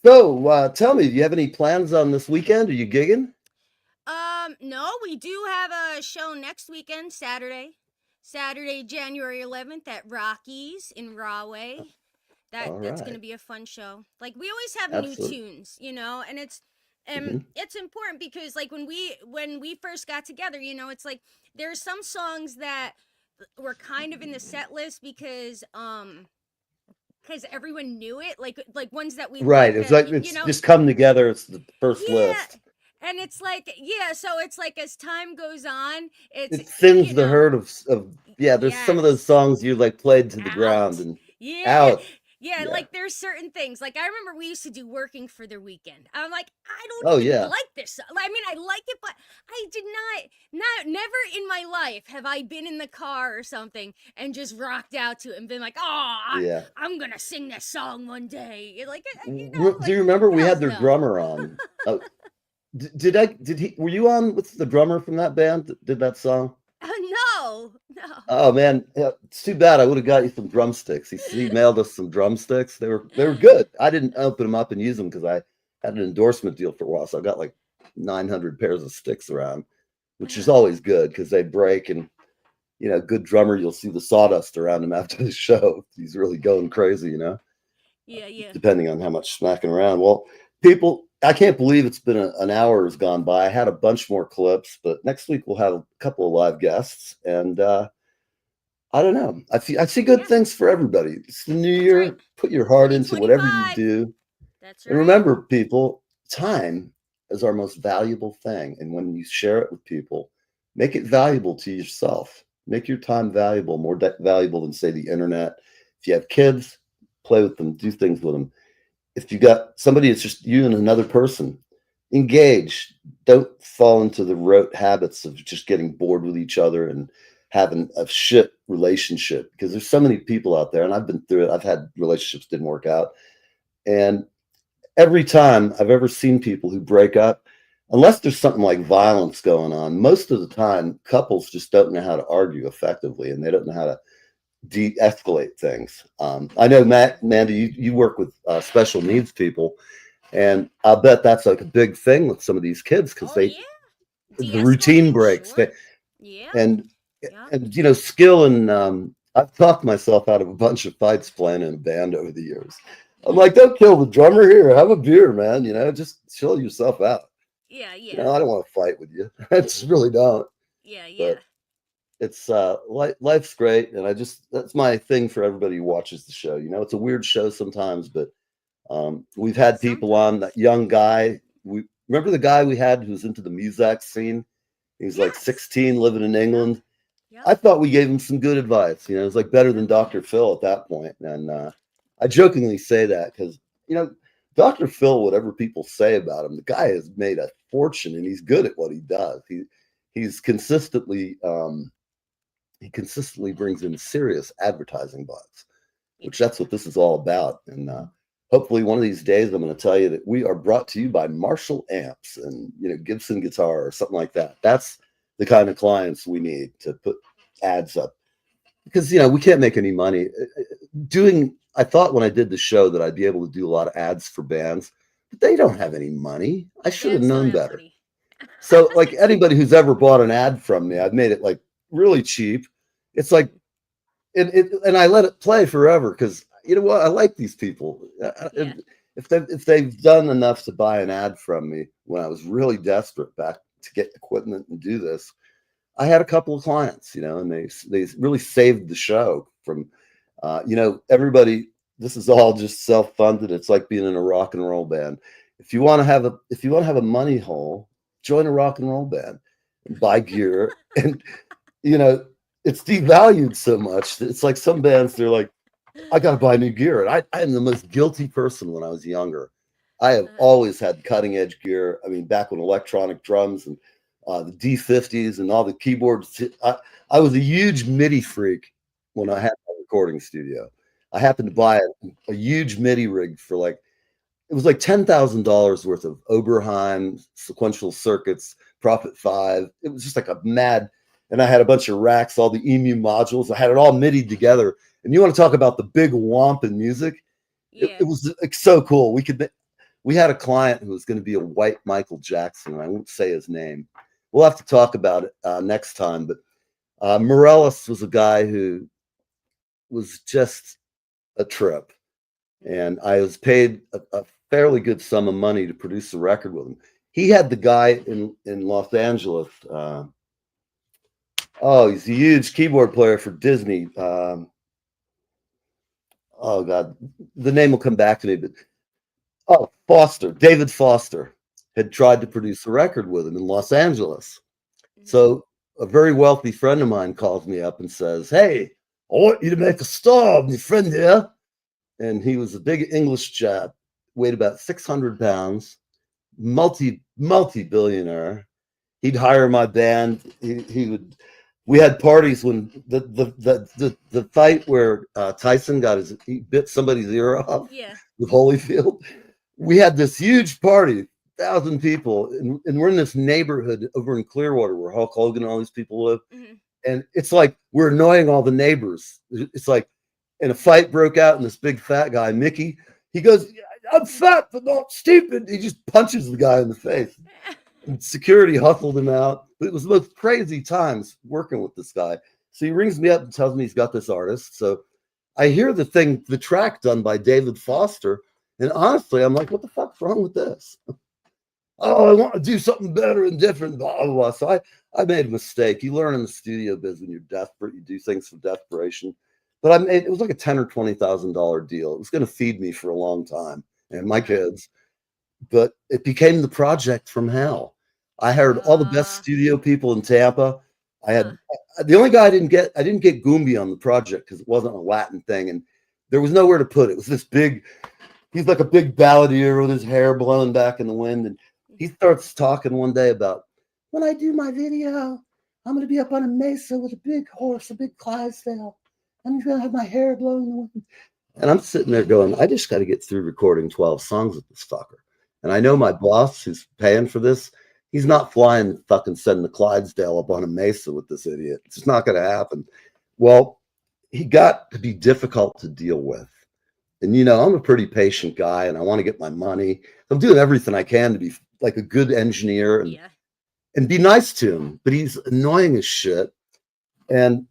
So, tell me, do you have any plans on this weekend? Are you gigging? No, we do have a show next weekend, Saturday, January 11th at Rockies in Rahway. All That's right. gonna be a fun show. Like, we always have new Absolutely. tunes, and Mhm. it's important because, like, when we first got together, it's like there's some songs that were kind of in the set list because everyone knew it, like ones that we Right. liked It's that like it's just come together. It's the first yeah. list. And it's like, yeah, so it's like as time goes on, it's, It thins the herd of yeah, there's some of those yes, songs you like played to the ground out. and Yeah. out. Yeah, Yeah. like there's certain things. Like, I remember we used to do Working for the Weekend. I'm like, I don't Oh even yeah. like this. I mean, I like it, but I did never in my life have I been in the car or something and just rocked out to it and been like, oh, Yeah. I'm gonna sing this song one day. Like, Do you remember we hells had their no. drummer on? Oh, did he were you on with the drummer from that band that did that song? No, no. Oh man, yeah, it's too bad. I would have got you some drumsticks. He mailed us some drumsticks. They were good. I didn't open them up and use them because I had an endorsement deal for a while, so I got like 900 pairs of sticks around, which is always good because they break. And good drummer, you'll see the sawdust around him after the show. He's really going crazy, Yeah, yeah. depending on how much smacking around. Well, people, I can't believe it's been an hour has gone by. I had a bunch more clips, but next week we'll have a couple of live guests, and I don't know. I see good things for everybody. It's the new year. Right. Put your heart into whatever you 2025. do. That's And right. remember, people, time is our most valuable thing. And when you share it with people, make it valuable to yourself. Make your time valuable, more valuable than, say, the internet. If you have kids, play with them, do things with them. If you got somebody, it's just you and another person, engage. Don't fall into the rote habits of just getting bored with each other and having a shit relationship, because there's so many people out there, and I've been through it. I've had relationships didn't work out, and every time I've ever seen people who break up, unless there's something like violence going on, most of the time couples just don't know how to argue effectively, and they don't know how to de-escalate things. I know, Mandy, you work with special needs people, and I'll bet that's like a big thing with some of these kids because Oh yeah. the routine De-escalate, breaks. sure. Yeah. And Yeah. skill, and I've talked myself out of a bunch of fights playing in a band over the years. I'm like, don't kill the drummer here. Have a beer, man. Just chill yourself out. Yeah, yeah. I don't want to fight with you. I just really don't. Yeah, yeah. But it's life's great, and that's my thing for everybody who watches the show. It's a weird show sometimes, but we've had people on. That young guy, we remember the guy we had who was into the music scene. He's like Yes. 16, living in England. Yep. I thought we gave him some good advice. It was like better than Dr. Phil at that point. And I jokingly say that because, Dr. Phil, whatever people say about him, the guy has made a fortune and he's good at what he does. He's consistently brings in serious advertising bucks, which that's what this is all about. And hopefully one of these days I'm going to tell you that we are brought to you by Marshall amps and Gibson guitar or something like that. That's the kind of clients we need to put ads up because we can't make any money doing. I thought when I did the show that I'd be able to do a lot of ads for bands, but they don't have any money. I should have Bands don't known have better. money. So like anybody who's ever bought an ad from me, I've made it like really cheap. It's like and I let it play forever because you know what? I like these people. Yeah. If they've done enough to buy an ad from me when I was really desperate back to get equipment and do this, I had a couple of clients, and they really saved the show from, everybody. This is all just self-funded. It's like being in a rock and roll band. If you want to have a money hole, join a rock and roll band, and buy gear, and it's devalued so much that it's like some bands, they're like, I got to buy new gear. And I am the most guilty person when I was younger. I have always had cutting edge gear. I mean, back when electronic drums and the D50s and all the keyboards, I was a huge MIDI freak when I had my recording studio. I happened to buy a huge MIDI rig for it was like $10,000 worth of Oberheim sequential circuits, Prophet 5. It was just like a mad, and I had a bunch of racks, all the EMU modules. I had it all MIDI together. And you want to talk about the big womp in music? Yeah. It was like so cool. We had a client who was going to be a white Michael Jackson, and I won't say his name. We'll have to talk about it next time. But Morellis was a guy who was just a trip. And I was paid a fairly good sum of money to produce a record with him. He had the guy in Los Angeles. He's a huge keyboard player for Disney. Oh God, the name will come back to me. But David Foster had tried to produce a record with him in Los Angeles. So a very wealthy friend of mine calls me up and says, "Hey, I want you to make a star of my friend here." And he was a big English chap, weighed about 600 pounds, multi-billionaire. He'd hire my band. He would. We had parties when the fight where Tyson he bit somebody's ear off with Holyfield. We had this huge party, 1,000 people, and we're in this neighborhood over in Clearwater where Hulk Hogan and all these people live. Mm-hmm. And it's like we're annoying all the neighbors. It's like, and a fight broke out, and this big fat guy, Mickey, he goes, "I'm fat but not stupid." He just punches the guy in the face. And security hustled him out. But it was the most crazy times working with this guy. So he rings me up and tells me he's got this artist. So I hear the track done by David Foster. And honestly, I'm like, what the fuck's wrong with this? I want to do something better and different, blah, blah, blah. So I made a mistake. You learn in the studio biz when you're desperate. You do things for desperation. But it was like a $10,000 or $20,000 deal. It was going to feed me for a long time and my kids. But it became the project from hell. I hired all the best studio people in Tampa. I had the only guy I didn't get Goombie on the project because it wasn't a Latin thing, and there was nowhere to put it. It was this big. He's like a big balladeer with his hair blowing back in the wind, and he starts talking one day about, when I do my video, I'm going to be up on a mesa with a big horse, a big Clydesdale. I'm going to have my hair blowing in the wind. And I'm sitting there going, I just got to get through recording 12 songs with this fucker. And I know my boss who's paying for this, he's not flying fucking sending the Clydesdale up on a mesa with this idiot. It's just not going to happen. Well, he got to be difficult to deal with. And, I'm a pretty patient guy and I want to get my money. I'm doing everything I can to be like a good engineer and be nice to him. But he's annoying as shit. And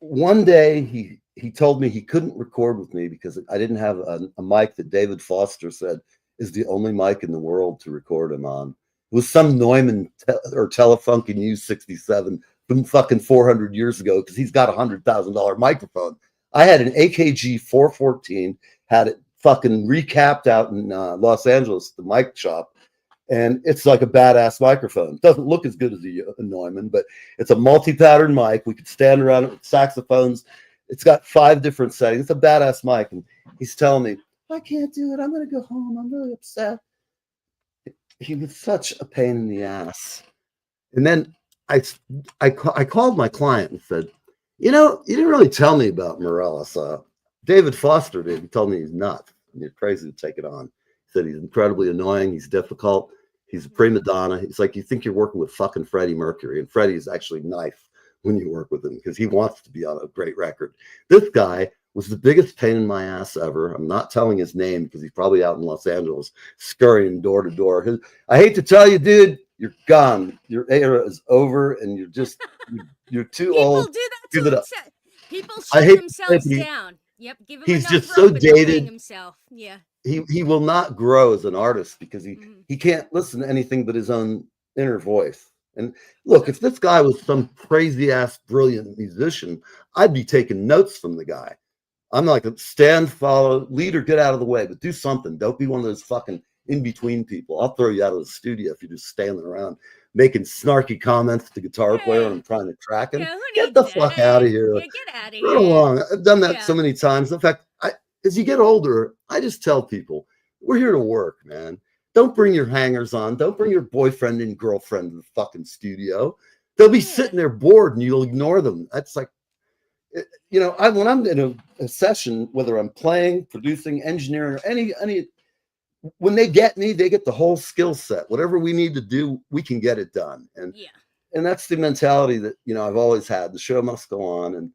one day he told me he couldn't record with me because I didn't have a mic that David Foster said is the only mic in the world to record him on. It was some Neumann or Telefunken U67 from fucking 400 years ago because he's got $100,000 microphone. I had an AKG 414, had it fucking recapped out in Los Angeles, the mic shop. And it's like a badass microphone. It doesn't look as good as a Neumann, but it's a multi-pattern mic. We could stand around it with saxophones. It's got 5 different settings. It's a badass mic. And he's telling me, I can't do it. I'm going to go home. I'm really upset. He was such a pain in the ass. And then I called my client and said, you didn't really tell me about Morellis. David Foster did. He told me he's nuts. You're crazy to take it on. He said he's incredibly annoying. He's difficult. He's a prima donna. He's like, you think you're working with fucking Freddie Mercury, and Freddie is actually nice when you work with him because he wants to be on a great record. This guy was the biggest pain in my ass ever. I'm not telling his name because he's probably out in Los Angeles scurrying door to door. I hate to tell you, dude, you're gone. Your era is over, and you're too People old. do that Give to it up. themselves. People I shut hate to themselves say it, down. Yep, give him he's enough just rope so and he'll hang dated. himself. Yeah. He will not grow as an artist because he can't listen to anything but his own inner voice. And look, if this guy was some crazy ass brilliant musician, I'd be taking notes from the guy. I'm like, stand, follow, leader, get out of the way, but do something. Don't be one of those fucking in-between people. I'll throw you out of the studio if you're just standing around making snarky comments to the guitar player and I'm trying to track him. Yeah, who Get needs the that? fuck out of here. Yeah, get out of Run here. along. I've done that Yeah. so many times. In fact, as you get older, I just tell people, we're here to work, man. Don't bring your hangers on. Don't bring your boyfriend and girlfriend to the fucking studio. They'll be sitting there bored and you'll ignore them. That's like, you know, when I'm in a session, whether I'm playing, producing, engineering, or any, when they get me, they get the whole skill set. Whatever we need to do, we can get it done. And that's the mentality that, you know, I've always had. The show must go on. And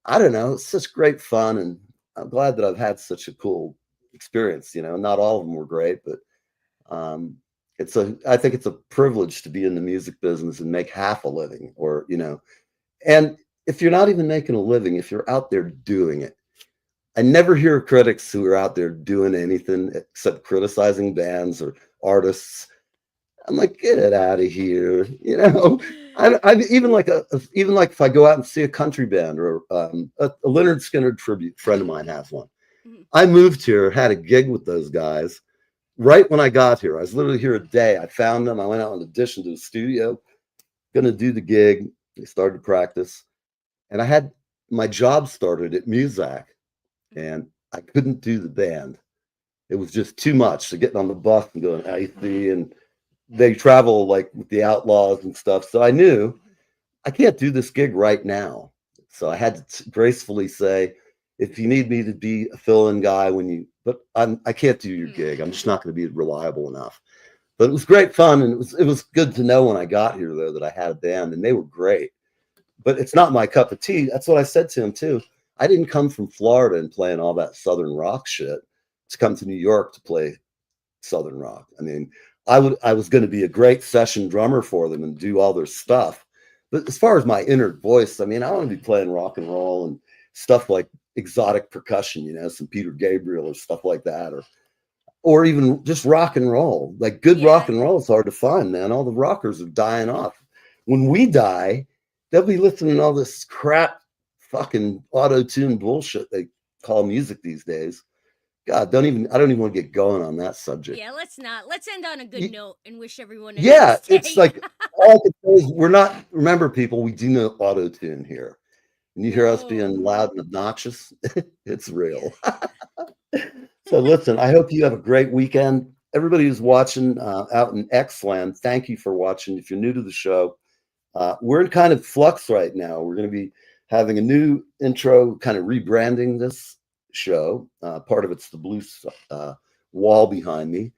I don't know, it's such great fun. And I'm glad that I've had such a cool experience. You know, not all of them were great, but I think it's a privilege to be in the music business and make half a living, or, you know, and if you're not even making a living, if you're out there doing it, I never hear critics who are out there doing anything except criticizing bands or artists. I'm like, get it out of here. You know, I even like if I go out and see a country band or a Leonard Skinner tribute, friend of mine has one. I moved here, had a gig with those guys right when I got here. I was literally here a day. I found them. I went out on audition to the studio, going to do the gig. They started to practice. And I had my job started at Muzak, and I couldn't do the band. It was just too much. So getting on the bus and going icy, and they travel like with the Outlaws and stuff. So I knew I can't do this gig right now. So I had to gracefully say, if you need me to be a fill-in guy but I can't do your gig. I'm just not going to be reliable enough. But it was great fun, and it was good to know when I got here though that I had a band, and they were great. But it's not my cup of tea. That's what I said to him too. I didn't come from Florida and playing all that Southern rock shit to come to New York to play Southern rock. I mean, I was going to be a great session drummer for them and do all their stuff. But as far as my inner voice, I mean, I want to be playing rock and roll and stuff like exotic percussion, you know, some Peter Gabriel or stuff like that, or even just rock and roll. Like good rock and roll is hard to find, man. All the rockers are dying off. When we die, they'll be listening to all this crap fucking auto-tune bullshit they call music these days. God, I don't even want to get going on that subject. Yeah, let's not. Let's end on a good note and wish everyone a yeah, nice day. it's like all I can say is remember people, we do know auto-tune here. And you hear us being loud and obnoxious, it's real. So listen, I hope you have a great weekend. Everybody who's watching out in X-Land, thank you for watching. If you're new to the show, we're in kind of flux right now. We're going to be having a new intro, kind of rebranding this show. Part of it's the blue wall behind me.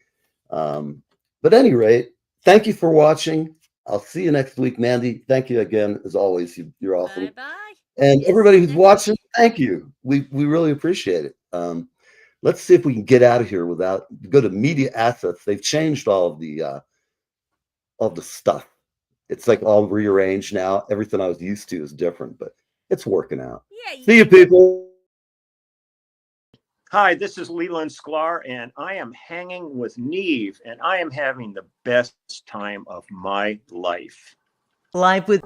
But at any rate, thank you for watching. I'll see you next week, Mandy. Thank you again, as always. You're awesome. Bye-bye. And everybody who's watching, thank you. We really appreciate it. Let's see if we can get out of here without go to media assets. They've changed all of the stuff. It's like all rearranged now. Everything I was used to is different, but it's working out. Yeah. See you, people. Hi, this is Leland Sklar, and I am hanging with Neve, and I am having the best time of my life. Live with